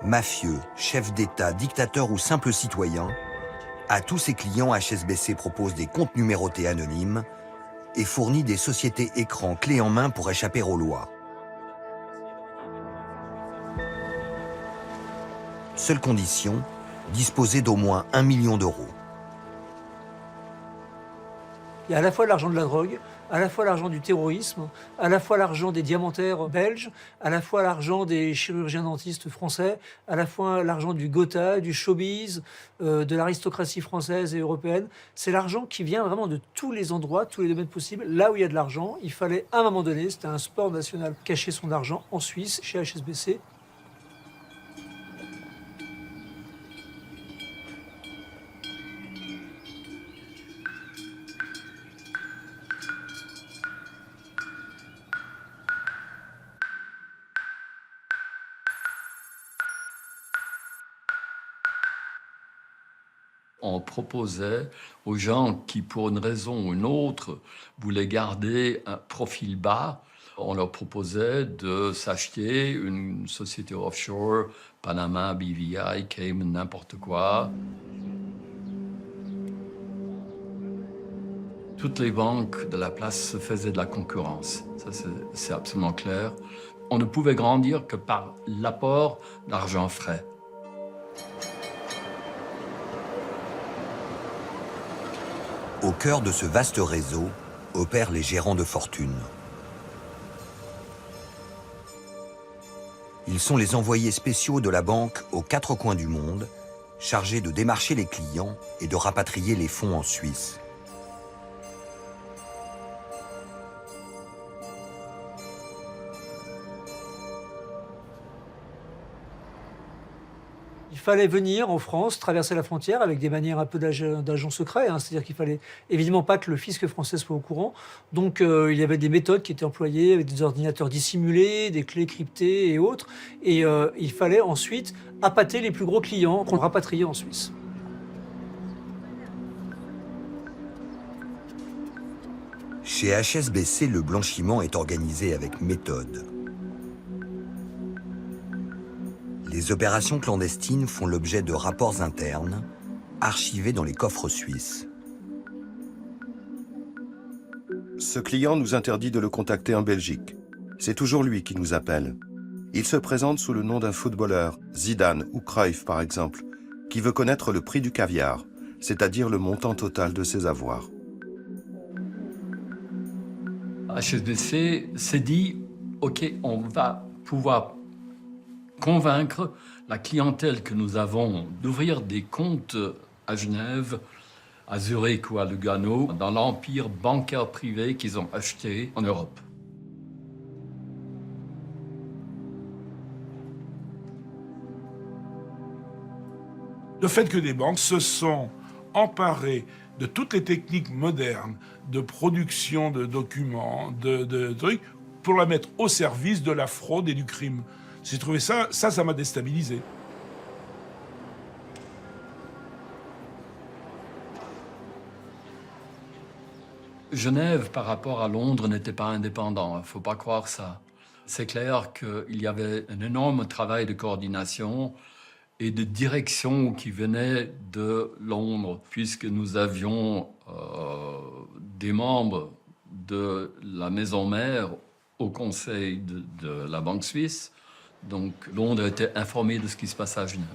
Mafieux, chefs d'État, dictateurs ou simples citoyens, à tous ses clients, HSBC propose des comptes numérotés anonymes et fournit des sociétés écrans clés en main pour échapper aux lois. Seule condition, disposer d'au moins 1 million d'euros. Il y a à la fois l'argent de la drogue, à la fois l'argent du terrorisme, à la fois l'argent des diamantaires belges, à la fois l'argent des chirurgiens dentistes français, à la fois l'argent du Gotha, du showbiz, de l'aristocratie française et européenne. C'est l'argent qui vient vraiment de tous les endroits, tous les domaines possibles. Là où il y a de l'argent, il fallait à un moment donné, c'était un sport national, cacher son argent en Suisse, chez HSBC. On proposait aux gens qui, pour une raison ou une autre, voulaient garder un profil bas, on leur proposait de s'acheter une société offshore, Panama, BVI, Cayman, n'importe quoi. Toutes les banques de la place se faisaient de la concurrence, ça c'est absolument clair. On ne pouvait grandir que par l'apport d'argent frais. Au cœur de ce vaste réseau opèrent les gérants de fortune. Ils sont les envoyés spéciaux de la banque aux 4 coins du monde, chargés de démarcher les clients et de rapatrier les fonds en Suisse. Il Il fallait venir en France, traverser la frontière avec des manières un peu d'agents secrets. C'est-à-dire qu'il fallait évidemment pas que le fisc français soit au courant. Donc il y avait des méthodes qui étaient employées avec des ordinateurs dissimulés, des clés cryptées et autres. Et il fallait ensuite appâter les plus gros clients qu'on rapatriait en Suisse. Chez HSBC, le blanchiment est organisé avec méthode. Les opérations clandestines font l'objet de rapports internes, archivés dans les coffres suisses. Ce client nous interdit de le contacter en Belgique. C'est toujours lui qui nous appelle. Il se présente sous le nom d'un footballeur, Zidane ou Cruyff par exemple, qui veut connaître le prix du caviar, c'est-à-dire le montant total de ses avoirs. HSBC s'est dit, OK, on va pouvoir convaincre la clientèle que nous avons d'ouvrir des comptes à Genève, à Zurich ou à Lugano, dans l'empire bancaire privé qu'ils ont acheté en Europe. Le fait que des banques se sont emparées de toutes les techniques modernes de production de documents, de trucs, pour la mettre au service de la fraude et du crime. J'ai trouvé ça m'a déstabilisé. Genève, par rapport à Londres, n'était pas indépendant. Il ne faut pas croire ça. C'est clair qu'il y avait un énorme travail de coordination et de direction qui venait de Londres, puisque nous avions des membres de la maison mère au conseil de la Banque suisse. Donc Londres était informé de ce qui se passait à Genève.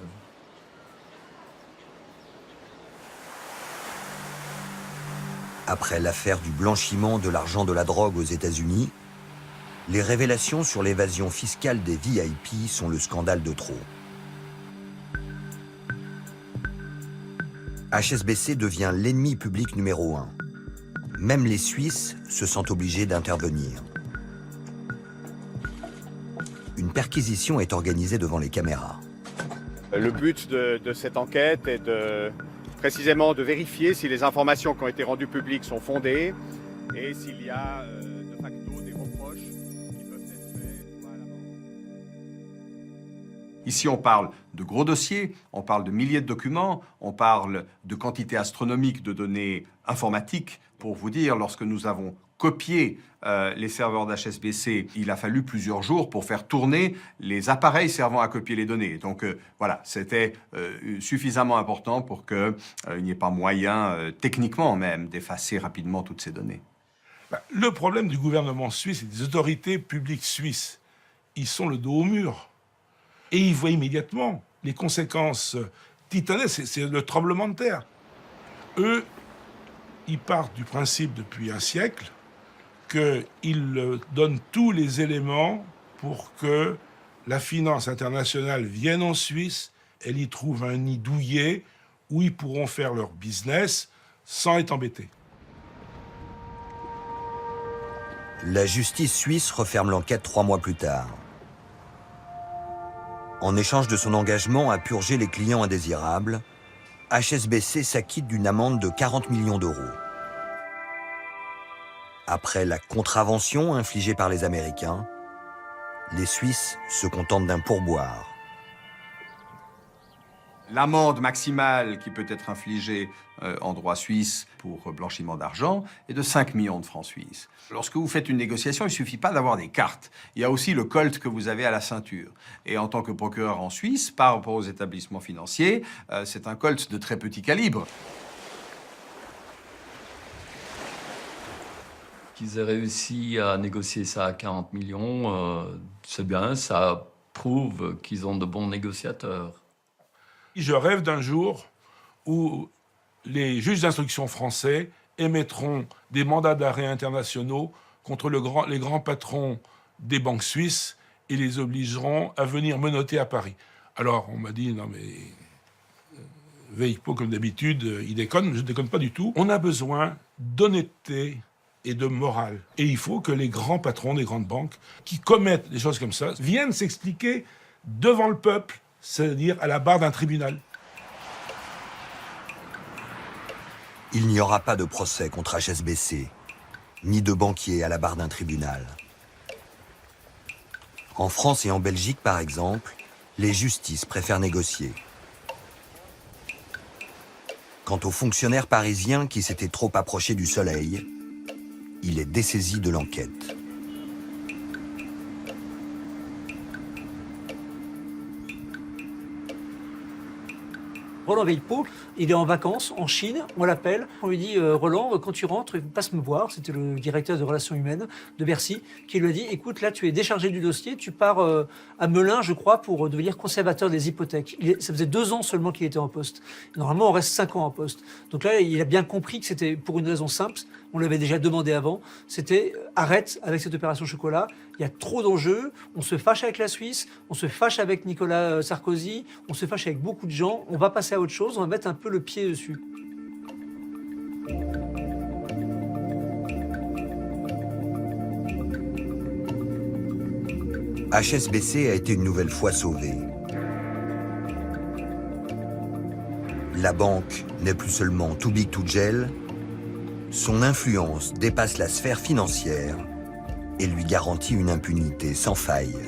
Après l'affaire du blanchiment de l'argent de la drogue aux États-Unis, les révélations sur l'évasion fiscale des VIP sont le scandale de trop. HSBC devient l'ennemi public numéro 1. Même les Suisses se sentent obligés d'intervenir. Une perquisition est organisée devant les caméras. Le but de cette enquête est précisément de vérifier si les informations qui ont été rendues publiques sont fondées et s'il y a de facto des reproches qui peuvent être faits à la banque. Ici, on parle de gros dossiers, on parle de milliers de documents, on parle de quantités astronomiques de données informatiques. Pour vous dire, lorsque nous avons copié les serveurs d'HSBC, il a fallu plusieurs jours pour faire tourner les appareils servant à copier les données. Donc voilà, c'était suffisamment important pour qu'il n'y ait pas moyen, techniquement même, d'effacer rapidement toutes ces données. Le problème du gouvernement suisse et des autorités publiques suisses, ils sont le dos au mur. Et ils voient immédiatement les conséquences titanesques, c'est le tremblement de terre. Eux, ils partent du principe depuis un siècle qu'ils donnent tous les éléments pour que la finance internationale vienne en Suisse, elle y trouve un nid douillet où ils pourront faire leur business sans être embêtés. La justice suisse referme l'enquête 3 mois plus tard. En échange de son engagement à purger les clients indésirables, HSBC s'acquitte d'une amende de 40 millions d'euros. Après la contravention infligée par les Américains, les Suisses se contentent d'un pourboire. L'amende maximale qui peut être infligée en droit suisse pour blanchiment d'argent est de 5 millions de francs suisses. Lorsque vous faites une négociation, il ne suffit pas d'avoir des cartes. Il y a aussi le colt que vous avez à la ceinture. Et en tant que procureur en Suisse, par rapport aux établissements financiers, c'est un colt de très petit calibre. Qu'ils aient réussi à négocier ça à 40 millions, c'est bien, ça prouve qu'ils ont de bons négociateurs. Je rêve d'un jour où les juges d'instruction français émettront des mandats d'arrêt internationaux contre les grands patrons des banques suisses et les obligeront à venir menotter à Paris. Alors, on m'a dit, non mais, Veikpo, comme d'habitude, il déconne. Je ne déconne pas du tout. On a besoin d'honnêteté et de morale. Et il faut que les grands patrons des grandes banques qui commettent des choses comme ça viennent s'expliquer devant le peuple c'est-à-dire à la barre d'un tribunal. Il n'y aura pas de procès contre HSBC, ni de banquiers à la barre d'un tribunal. En France et en Belgique, par exemple, les justices préfèrent négocier. Quant au fonctionnaire parisien qui s'était trop approché du soleil, il est dessaisi de l'enquête. Roland Velpeau, il est en vacances en Chine, on l'appelle, on lui dit Roland, quand tu rentres, passe me voir. C'était le directeur de relations humaines de Bercy qui lui a dit écoute, là tu es déchargé du dossier, tu pars à Melun, je crois, pour devenir conservateur des hypothèques. Ça faisait 2 ans seulement qu'il était en poste. Normalement, on reste 5 ans en poste. Donc là, il a bien compris que c'était pour une raison simple, on l'avait déjà demandé avant, c'était arrête avec cette opération chocolat, il y a trop d'enjeux, on se fâche avec la Suisse, on se fâche avec Nicolas Sarkozy, on se fâche avec beaucoup de gens, on va passer à autre chose, on va mettre un peu le pied dessus. HSBC a été une nouvelle fois sauvée. La banque n'est plus seulement too big to jail, son influence dépasse la sphère financière et lui garantit une impunité sans faille.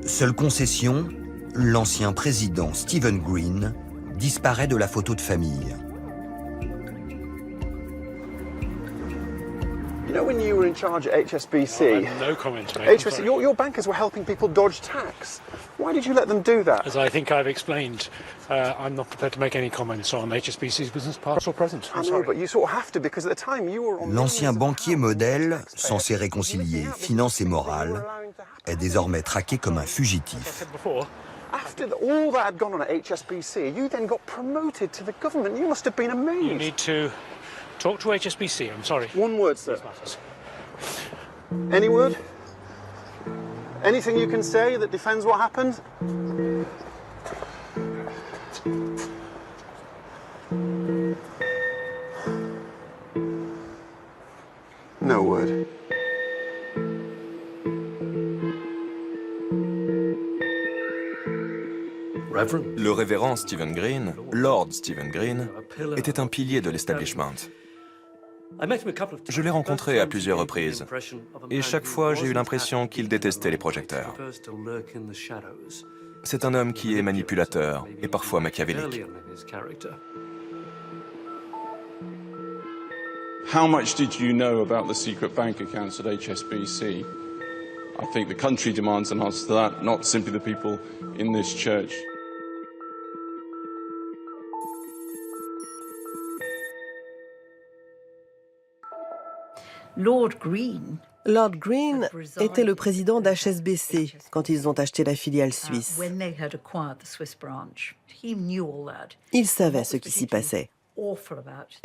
Seule concession, l'ancien président Stephen Green disparaît de la photo de famille. You know, when you were in charge at HSBC, No comment to make. HSBC, your bankers were helping people dodge tax. Why did you let them do that? As I think I've explained, I'm not prepared to make any comments on HSBC's business, past or present. I know, but you sort of have to because at the time you were on. L'ancien banquier modèle, censé réconcilier finance et morale, est désormais traqué comme un fugitif. After all that had gone on at HSBC, you then got promoted to the government. You must have been amazed. You need to talk to HSBC, I'm sorry. One word, sir. Any word? Anything you can say that defends what happened? No word. Le révérend Stephen Green, Lord Stephen Green, était un pilier de l'establishment. Je l'ai rencontré à plusieurs reprises, et chaque fois j'ai eu l'impression qu'il détestait les projecteurs. C'est un homme qui est manipulateur et parfois machiavélique. How much did you know about the secret bank accounts at HSBC? I think the country demands an answer to that, not simply the people in this church. Lord Green était le président d'HSBC quand ils ont acheté la filiale suisse. Il savait ce qui s'y passait.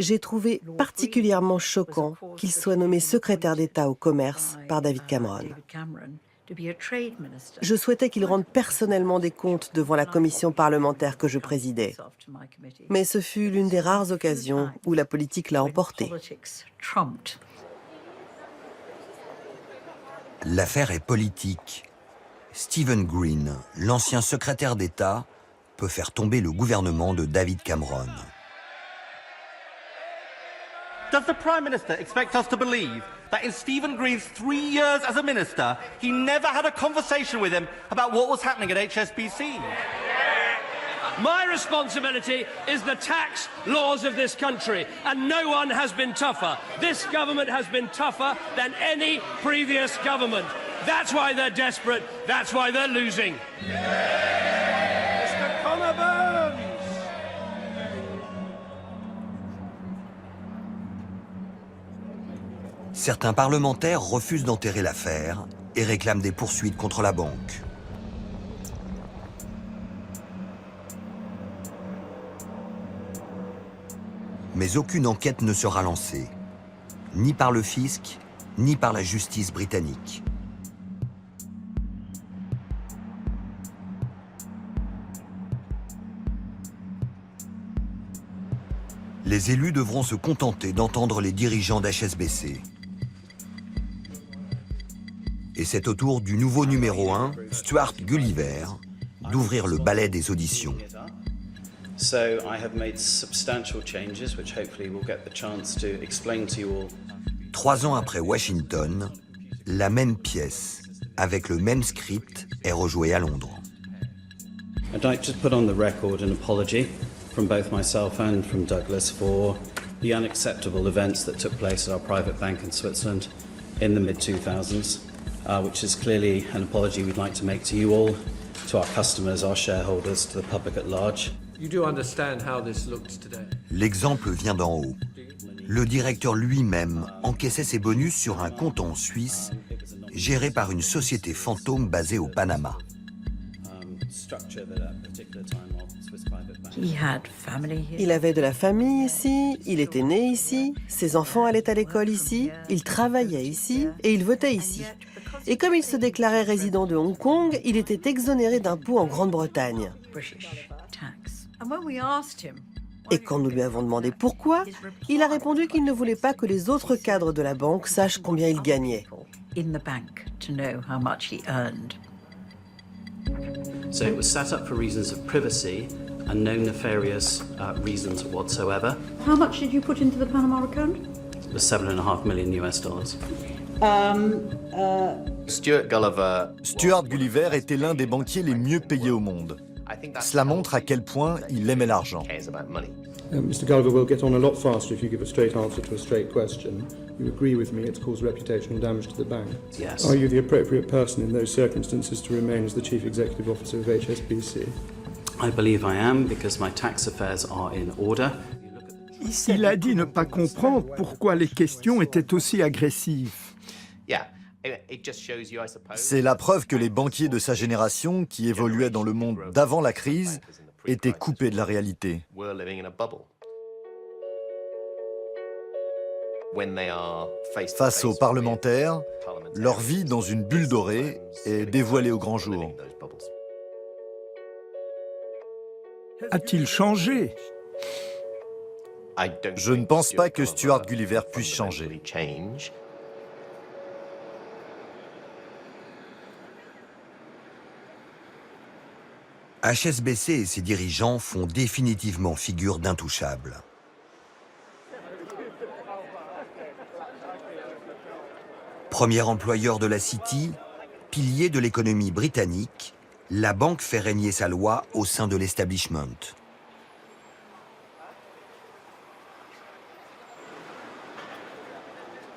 J'ai trouvé particulièrement choquant qu'il soit nommé secrétaire d'État au commerce par David Cameron. Je souhaitais qu'il rende personnellement des comptes devant la commission parlementaire que je présidais. Mais ce fut l'une des rares occasions où la politique l'a emporté. L'affaire est politique. Stephen Green, l'ancien secrétaire d'État, peut faire tomber le gouvernement de David Cameron. Does the Prime Minister expect us to believe that in Stephen Green's 3 years as a minister, he never had a conversation with him about what was happening at HSBC? My responsibility is the tax laws of this country, and no one has been tougher. This government has been tougher than any previous government. That's why they're desperate. That's why they're losing. Mr. Connor Certains parlementaires refusent d'enterrer l'affaire et réclament des poursuites contre la banque. Mais aucune enquête ne sera lancée, ni par le fisc, ni par la justice britannique. Les élus devront se contenter d'entendre les dirigeants d'HSBC. Et c'est au tour du nouveau numéro 1, Stuart Gulliver, d'ouvrir le ballet des auditions. So I have made substantial changes, which hopefully we'll get the chance to explain to you all. 3 ans après Washington, la même pièce, avec le même script, est rejouée à Londres. I'd like to put on the record an apology from both myself and from Douglas for the unacceptable events that took place at our private bank in Switzerland in the mid-2000s, which is clearly an apology we'd like to make to you all, to our customers, our shareholders, to the public at large. You do understand how this looks today. L'exemple vient d'en haut. Le directeur lui-même encaissait ses bonus sur un compte en Suisse, géré par une société fantôme basée au Panama. Il avait de la famille ici, il était né ici, ses enfants allaient à l'école ici, il travaillait ici et il votait ici. Et comme il se déclarait résident de Hong Kong, il était exonéré d'impôts en Grande-Bretagne. Et quand nous lui avons demandé pourquoi, il a répondu qu'il ne voulait pas que les autres cadres de la banque sachent combien il gagnait. So it was set up for reasons of privacy and no nefarious reasons whatsoever. How much did you put into the Panama account? It was $7.5 million US. Stuart Gulliver était l'un des banquiers les mieux payés au monde. Cela montre à quel point il aimait l'argent. Mr. Gulliver will get on a lot faster if you give a straight answer to a straight question. You agree with me it's caused reputational damage to the bank? Yes. Are you the appropriate person in those circumstances to remain as the Chief Executive Officer of HSBC? I believe I am because my tax affairs are in order. Il a dit ne pas comprendre pourquoi les questions étaient aussi agressives. C'est la preuve que les banquiers de sa génération, qui évoluaient dans le monde d'avant la crise, étaient coupés de la réalité. Face aux parlementaires, leur vie dans une bulle dorée est dévoilée au grand jour. A-t-il changé? Je ne pense pas que Stuart Gulliver puisse changer. HSBC et ses dirigeants font définitivement figure d'intouchables. Premier employeur de la City, pilier de l'économie britannique, la banque fait régner sa loi au sein de l'establishment.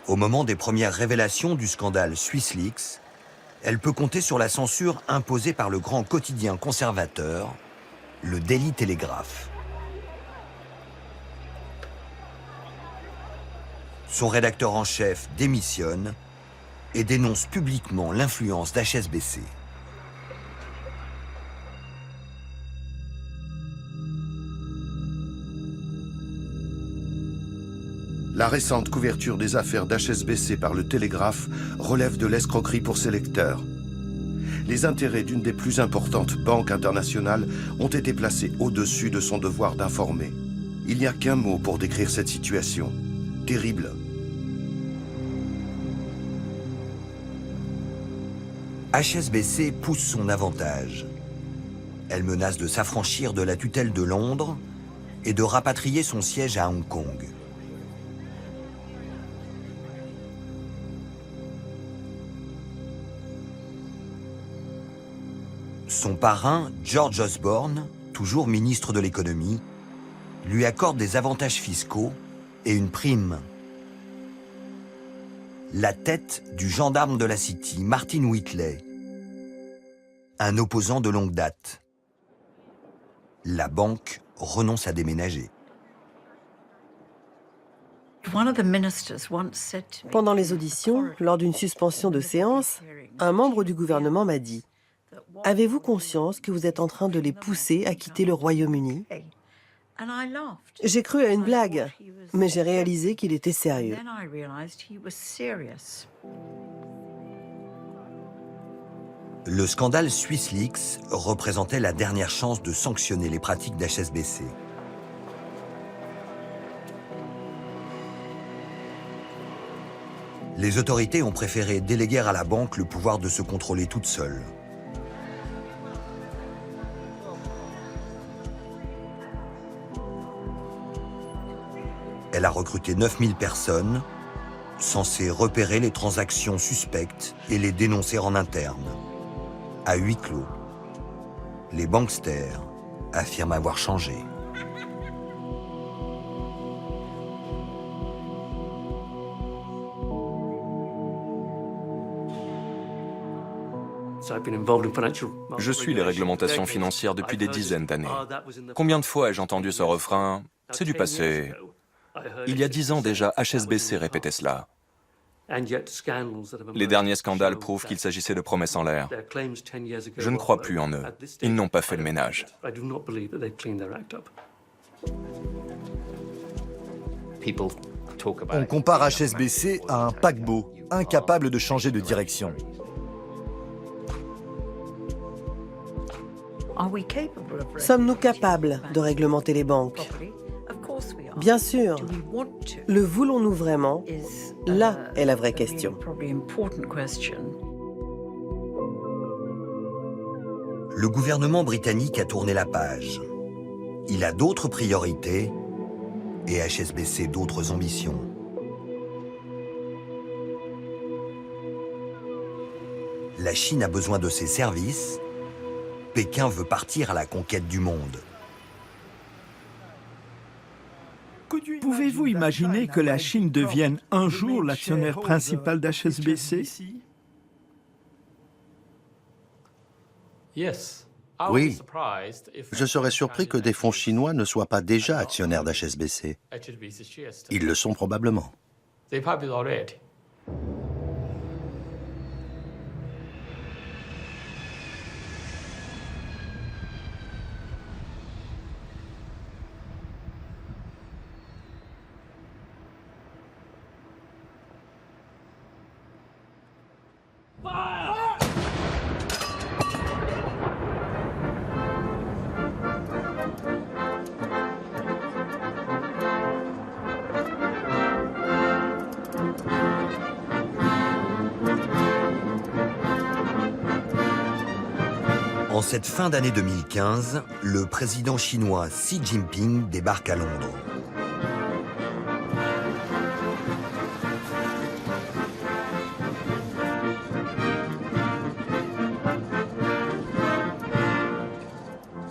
Au moment des premières révélations du scandale SwissLeaks, elle peut compter sur la censure imposée par le grand quotidien conservateur, le Daily Telegraph. Son rédacteur en chef démissionne et dénonce publiquement l'influence d'HSBC. La récente couverture des affaires d'HSBC par le Télégraphe relève de l'escroquerie pour ses lecteurs. Les intérêts d'une des plus importantes banques internationales ont été placés au-dessus de son devoir d'informer. Il n'y a qu'un mot pour décrire cette situation. Terrible. HSBC pousse son avantage. Elle menace de s'affranchir de la tutelle de Londres et de rapatrier son siège à Hong Kong. Son parrain, George Osborne, toujours ministre de l'économie, lui accorde des avantages fiscaux et une prime. La tête du gendarme de la City, Martin Whitley, un opposant de longue date. La banque renonce à déménager. Pendant les auditions, lors d'une suspension de séance, un membre du gouvernement m'a dit « Avez-vous conscience que vous êtes en train de les pousser à quitter le Royaume-Uni » J'ai cru à une blague, mais j'ai réalisé qu'il était sérieux. Le scandale SwissLeaks représentait la dernière chance de sanctionner les pratiques d'HSBC. Les autorités ont préféré déléguer à la banque le pouvoir de se contrôler toute seule. Elle a recruté 9000 personnes, censées repérer les transactions suspectes et les dénoncer en interne, à huis clos. Les banksters affirment avoir changé. Je suis les réglementations financières depuis des dizaines d'années. Combien de fois ai-je entendu ce refrain? C'est du passé. Il y a 10 ans déjà, HSBC répétait cela. Les derniers scandales prouvent qu'il s'agissait de promesses en l'air. Je ne crois plus en eux. Ils n'ont pas fait le ménage. On compare HSBC à un paquebot, incapable de changer de direction. Sommes-nous capables de réglementer les banques? Bien sûr. Le voulons-nous vraiment? Là est la vraie question. Le gouvernement britannique a tourné la page. Il a d'autres priorités et HSBC d'autres ambitions. La Chine a besoin de ses services. Pékin veut partir à la conquête du monde. Pouvez-vous imaginer que la Chine devienne un jour l'actionnaire principal d'HSBC? Oui. Je serais surpris que des fonds chinois ne soient pas déjà actionnaires d'HSBC. Ils le sont probablement. En cette fin d'année 2015, le président chinois Xi Jinping débarque à Londres.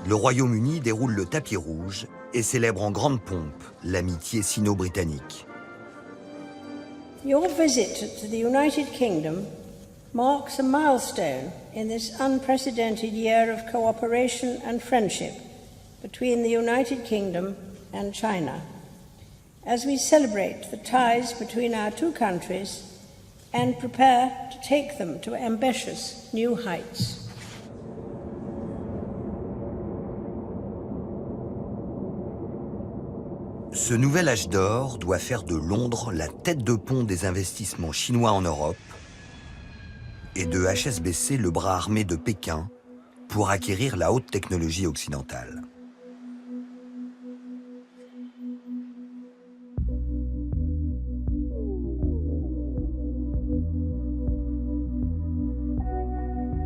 Le Royaume-Uni déroule le tapis rouge et célèbre en grande pompe l'amitié sino-britannique. Your visit to the United Kingdom marks a milestone in this unprecedented year of cooperation and friendship between the United Kingdom and China, as we celebrate the ties between our two countries and prepare to take them to ambitious new heights. Ce nouvel âge d'or doit faire de Londres la tête de pont des investissements chinois en Europe et de HSBC le bras armé de Pékin pour acquérir la haute technologie occidentale.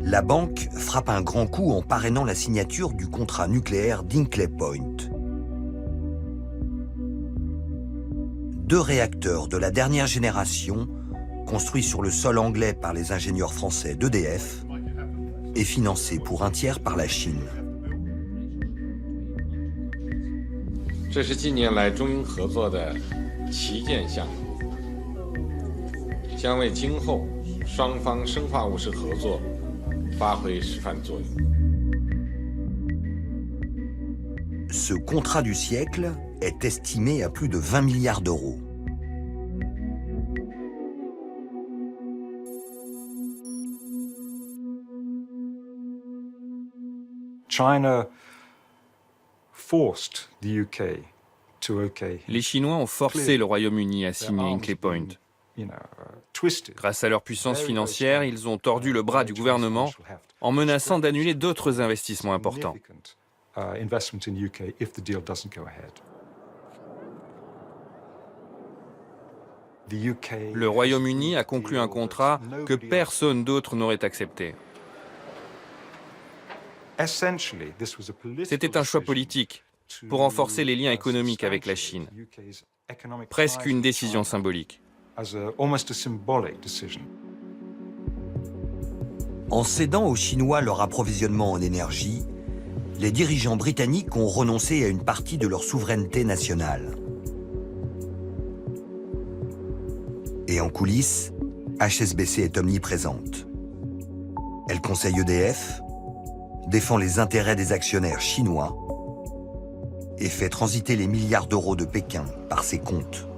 La banque frappe un grand coup en parrainant la signature du contrat nucléaire d'Hinkley Point. 2 réacteurs de la dernière génération, construits sur le sol anglais par les ingénieurs français d'EDF et financés pour un tiers par la Chine. 这是近年来中英合作的旗舰项目，将为今后双方生化物质合作发挥示范作用。 Ce contrat du siècle est estimé à plus de 20 milliards d'euros. Les Chinois ont forcé le Royaume-Uni à signer Hinkley Point. Grâce à leur puissance financière, ils ont tordu le bras du gouvernement en menaçant d'annuler d'autres investissements importants. Le Royaume-Uni a conclu un contrat que personne d'autre n'aurait accepté. C'était un choix politique pour renforcer les liens économiques avec la Chine. Presque une décision symbolique. En cédant aux Chinois leur approvisionnement en énergie, les dirigeants britanniques ont renoncé à une partie de leur souveraineté nationale. Et en coulisses, HSBC est omniprésente. Elle conseille EDF, défend les intérêts des actionnaires chinois et fait transiter les milliards d'euros de Pékin par ses comptes.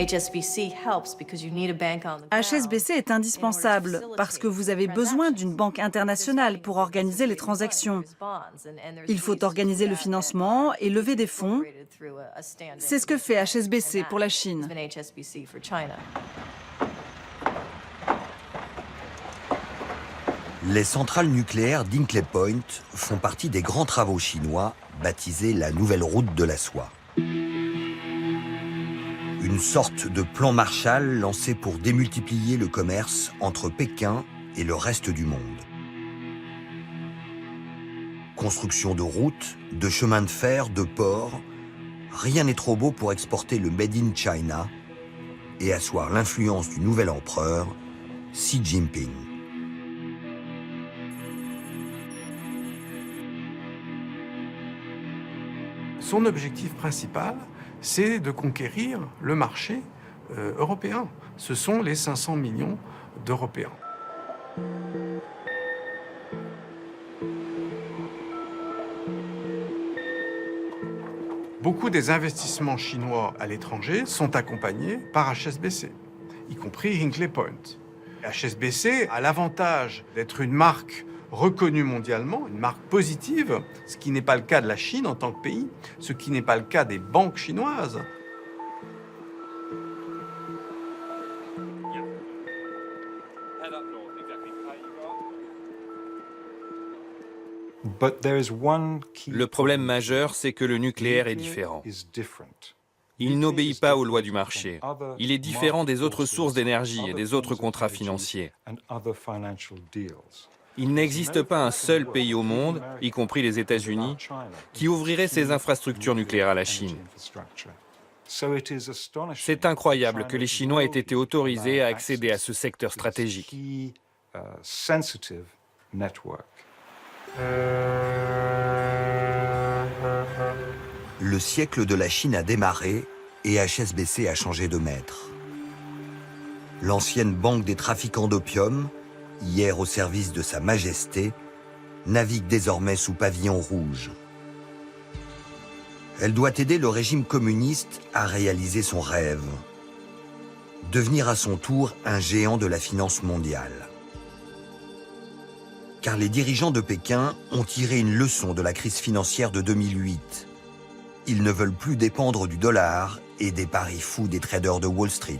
HSBC est indispensable parce que vous avez besoin d'une banque internationale pour organiser les transactions. Il faut organiser le financement et lever des fonds. C'est ce que fait HSBC pour la Chine. Les centrales nucléaires d'Hinkley Point font partie des grands travaux chinois baptisés la Nouvelle Route de la Soie. Une sorte de plan Marshall lancé pour démultiplier le commerce entre Pékin et le reste du monde. Construction de routes, de chemins de fer, de ports, rien n'est trop beau pour exporter le Made in China et asseoir l'influence du nouvel empereur, Xi Jinping. Son objectif principal, c'est de conquérir le marché européen. Ce sont les 500 millions d'Européens. Beaucoup des investissements chinois à l'étranger sont accompagnés par HSBC, y compris Hinkley Point. HSBC a l'avantage d'être une marque reconnue mondialement, une marque positive, ce qui n'est pas le cas de la Chine en tant que pays, ce qui n'est pas le cas des banques chinoises. Le problème majeur, c'est que le nucléaire est différent. Il n'obéit pas aux lois du marché. Il est différent des autres sources d'énergie et des autres contrats financiers. Il n'existe pas un seul pays au monde, y compris les États-Unis, qui ouvrirait ses infrastructures nucléaires à la Chine. C'est incroyable que les Chinois aient été autorisés à accéder à ce secteur stratégique. Le siècle de la Chine a démarré et HSBC a changé de maître. L'ancienne banque des trafiquants d'opium, hier au service de Sa Majesté, navigue désormais sous pavillon rouge. Elle doit aider le régime communiste à réaliser son rêve, devenir à son tour un géant de la finance mondiale. Car les dirigeants de Pékin ont tiré une leçon de la crise financière de 2008. Ils ne veulent plus dépendre du dollar et des paris fous des traders de Wall Street.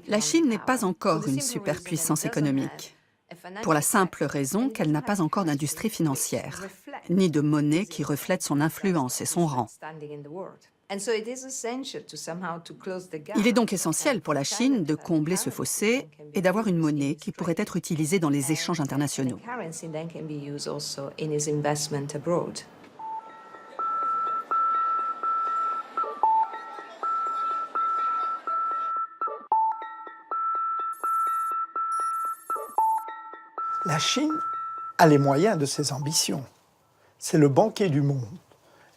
La Chine n'est pas encore une superpuissance économique, pour la simple raison qu'elle n'a pas encore d'industrie financière, ni de monnaie qui reflète son influence et son rang. Il est donc essentiel pour la Chine de combler ce fossé et d'avoir une monnaie qui pourrait être utilisée dans les échanges internationaux. La Chine a les moyens de ses ambitions. C'est le banquier du monde.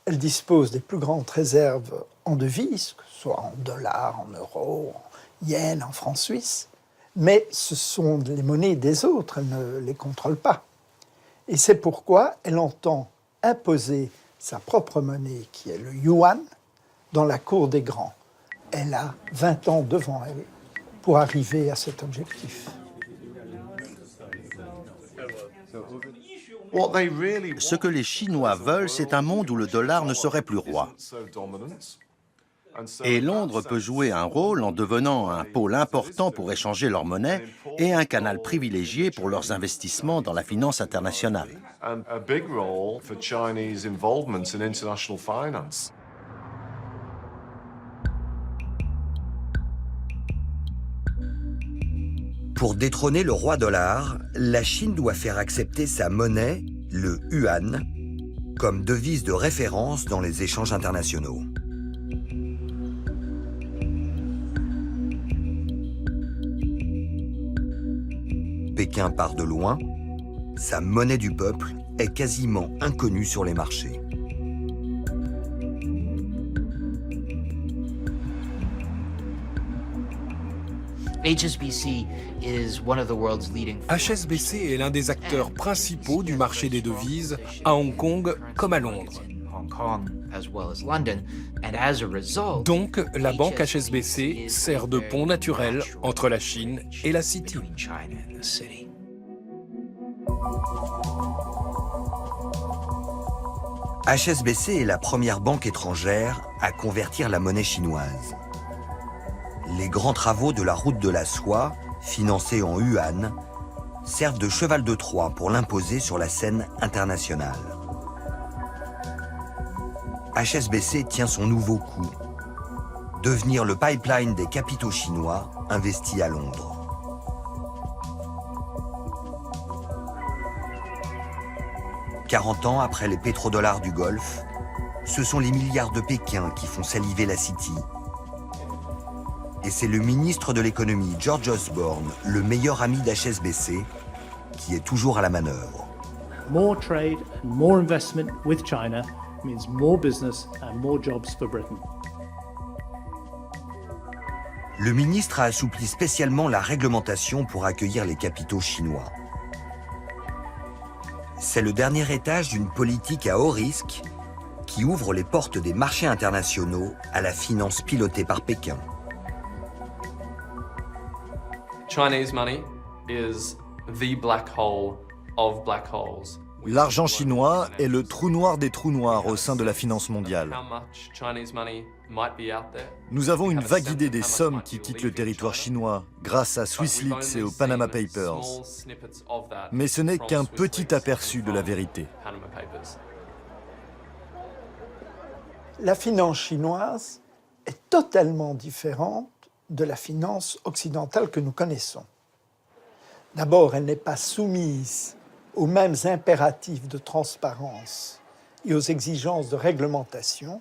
Elle dispose des plus grandes réserves en devises, que ce soit en dollars, en euros, en yens, en francs suisses. Mais ce sont les monnaies des autres, elle ne les contrôle pas. Et c'est pourquoi elle entend imposer sa propre monnaie, qui est le yuan, dans la cour des grands. Elle a 20 ans devant elle pour arriver à cet objectif. Ce que les Chinois veulent, c'est un monde où le dollar ne serait plus roi. Et Londres peut jouer un rôle en devenant un pôle important pour échanger leur monnaie et un canal privilégié pour leurs investissements dans la finance internationale. Pour détrôner le roi dollar, la Chine doit faire accepter sa monnaie, le yuan, comme devise de référence dans les échanges internationaux. Pékin part de loin, sa monnaie du peuple est quasiment inconnue sur les marchés. HSBC est l'un des acteurs principaux du marché des devises à Hong Kong comme à Londres. Donc, la banque HSBC sert de pont naturel entre la Chine et la City. HSBC est la première banque étrangère à convertir la monnaie chinoise. Les grands travaux de la route de la soie, financés en yuan, servent de cheval de Troie pour l'imposer sur la scène internationale. HSBC tient son nouveau coup, devenir le pipeline des capitaux chinois investis à Londres. « 40 ans après les pétrodollars du Golfe, ce sont les milliards de Pékin qui font saliver la City. Et c'est le ministre de l'économie, George Osborne, le meilleur ami d'HSBC, qui est toujours à la manœuvre. More trade and more investment with China means more business and more jobs for Britain. Le ministre a assoupli spécialement la réglementation pour accueillir les capitaux chinois. C'est le dernier étage d'une politique à haut risque qui ouvre les portes des marchés internationaux à la finance pilotée par Pékin. Chinese money is the black hole of black holes. L'argent chinois est le trou noir des trous noirs au sein de la finance mondiale. Nous avons une vague idée des sommes qui quittent le territoire chinois grâce à SwissLeaks et aux Panama Papers. Mais ce n'est qu'un petit aperçu de la vérité. La finance chinoise est totalement différente de la finance occidentale que nous connaissons. D'abord, elle n'est pas soumise aux mêmes impératifs de transparence et aux exigences de réglementation.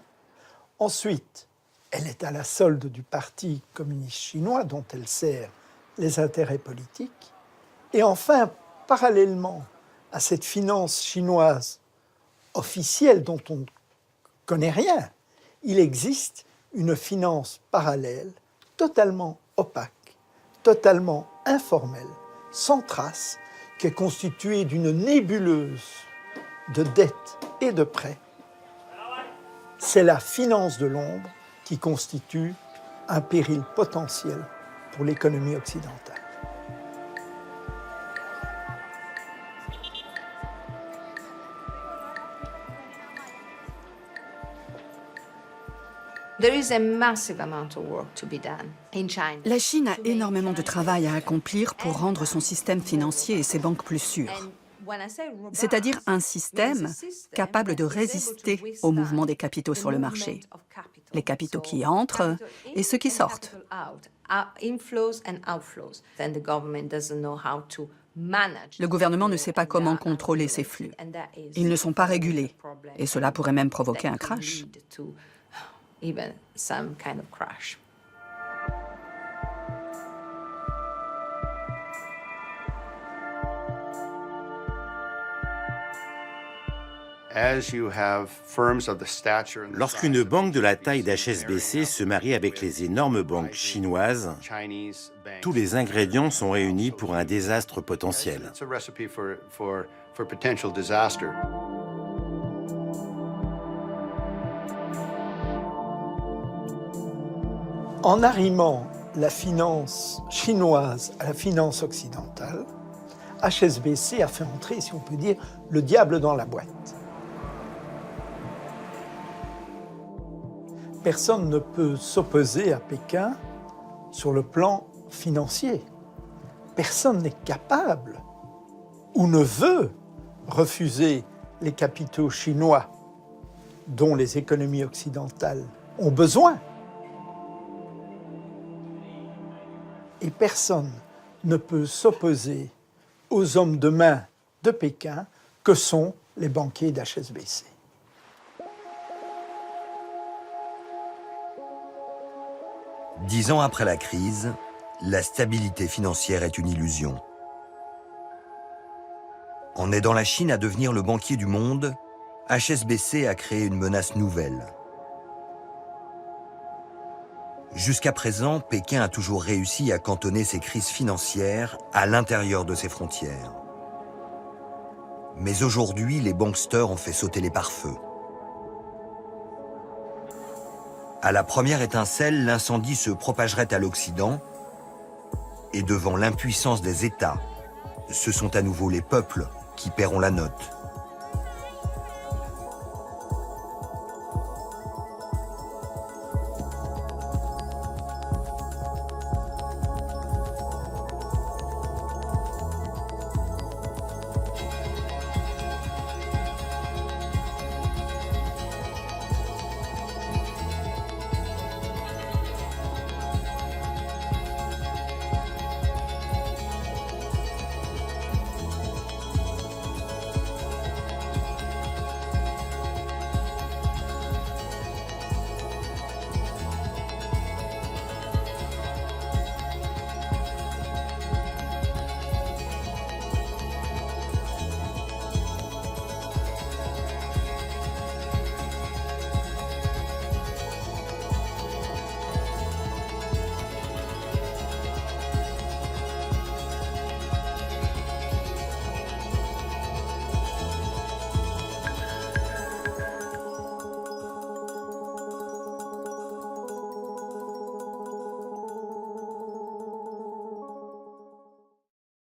Ensuite, elle est à la solde du Parti communiste chinois dont elle sert les intérêts politiques. Et enfin, parallèlement à cette finance chinoise officielle dont on ne connaît rien, il existe une finance parallèle totalement opaque, totalement informelle, sans trace, qui est constituée d'une nébuleuse de dettes et de prêts. C'est la finance de l'ombre qui constitue un péril potentiel pour l'économie occidentale. La Chine a énormément de travail à accomplir pour rendre son système financier et ses banques plus sûrs. C'est-à-dire un système capable de résister au mouvement des capitaux sur le marché. Les capitaux qui entrent et ceux qui sortent. Le gouvernement ne sait pas comment contrôler ces flux. Ils ne sont pas régulés et cela pourrait même provoquer un crash. Even some kind of crash. Lorsqu'une banque de la taille d'HSBC se marie avec les énormes banques chinoises, tous les ingrédients sont réunis pour un désastre potentiel. En arrimant la finance chinoise à la finance occidentale, HSBC a fait entrer, si on peut dire, le diable dans la boîte. Personne ne peut s'opposer à Pékin sur le plan financier. Personne n'est capable ou ne veut refuser les capitaux chinois dont les économies occidentales ont besoin. Et personne ne peut s'opposer aux hommes de main de Pékin que sont les banquiers d'HSBC. Dix ans après la crise, la stabilité financière est une illusion. En aidant la Chine à devenir le banquier du monde, HSBC a créé une menace nouvelle. Jusqu'à présent, Pékin a toujours réussi à cantonner ses crises financières à l'intérieur de ses frontières. Mais aujourd'hui, les banksters ont fait sauter les pare-feux. À la première étincelle, l'incendie se propagerait à l'Occident, et devant l'impuissance des États, ce sont à nouveau les peuples qui paieront la note.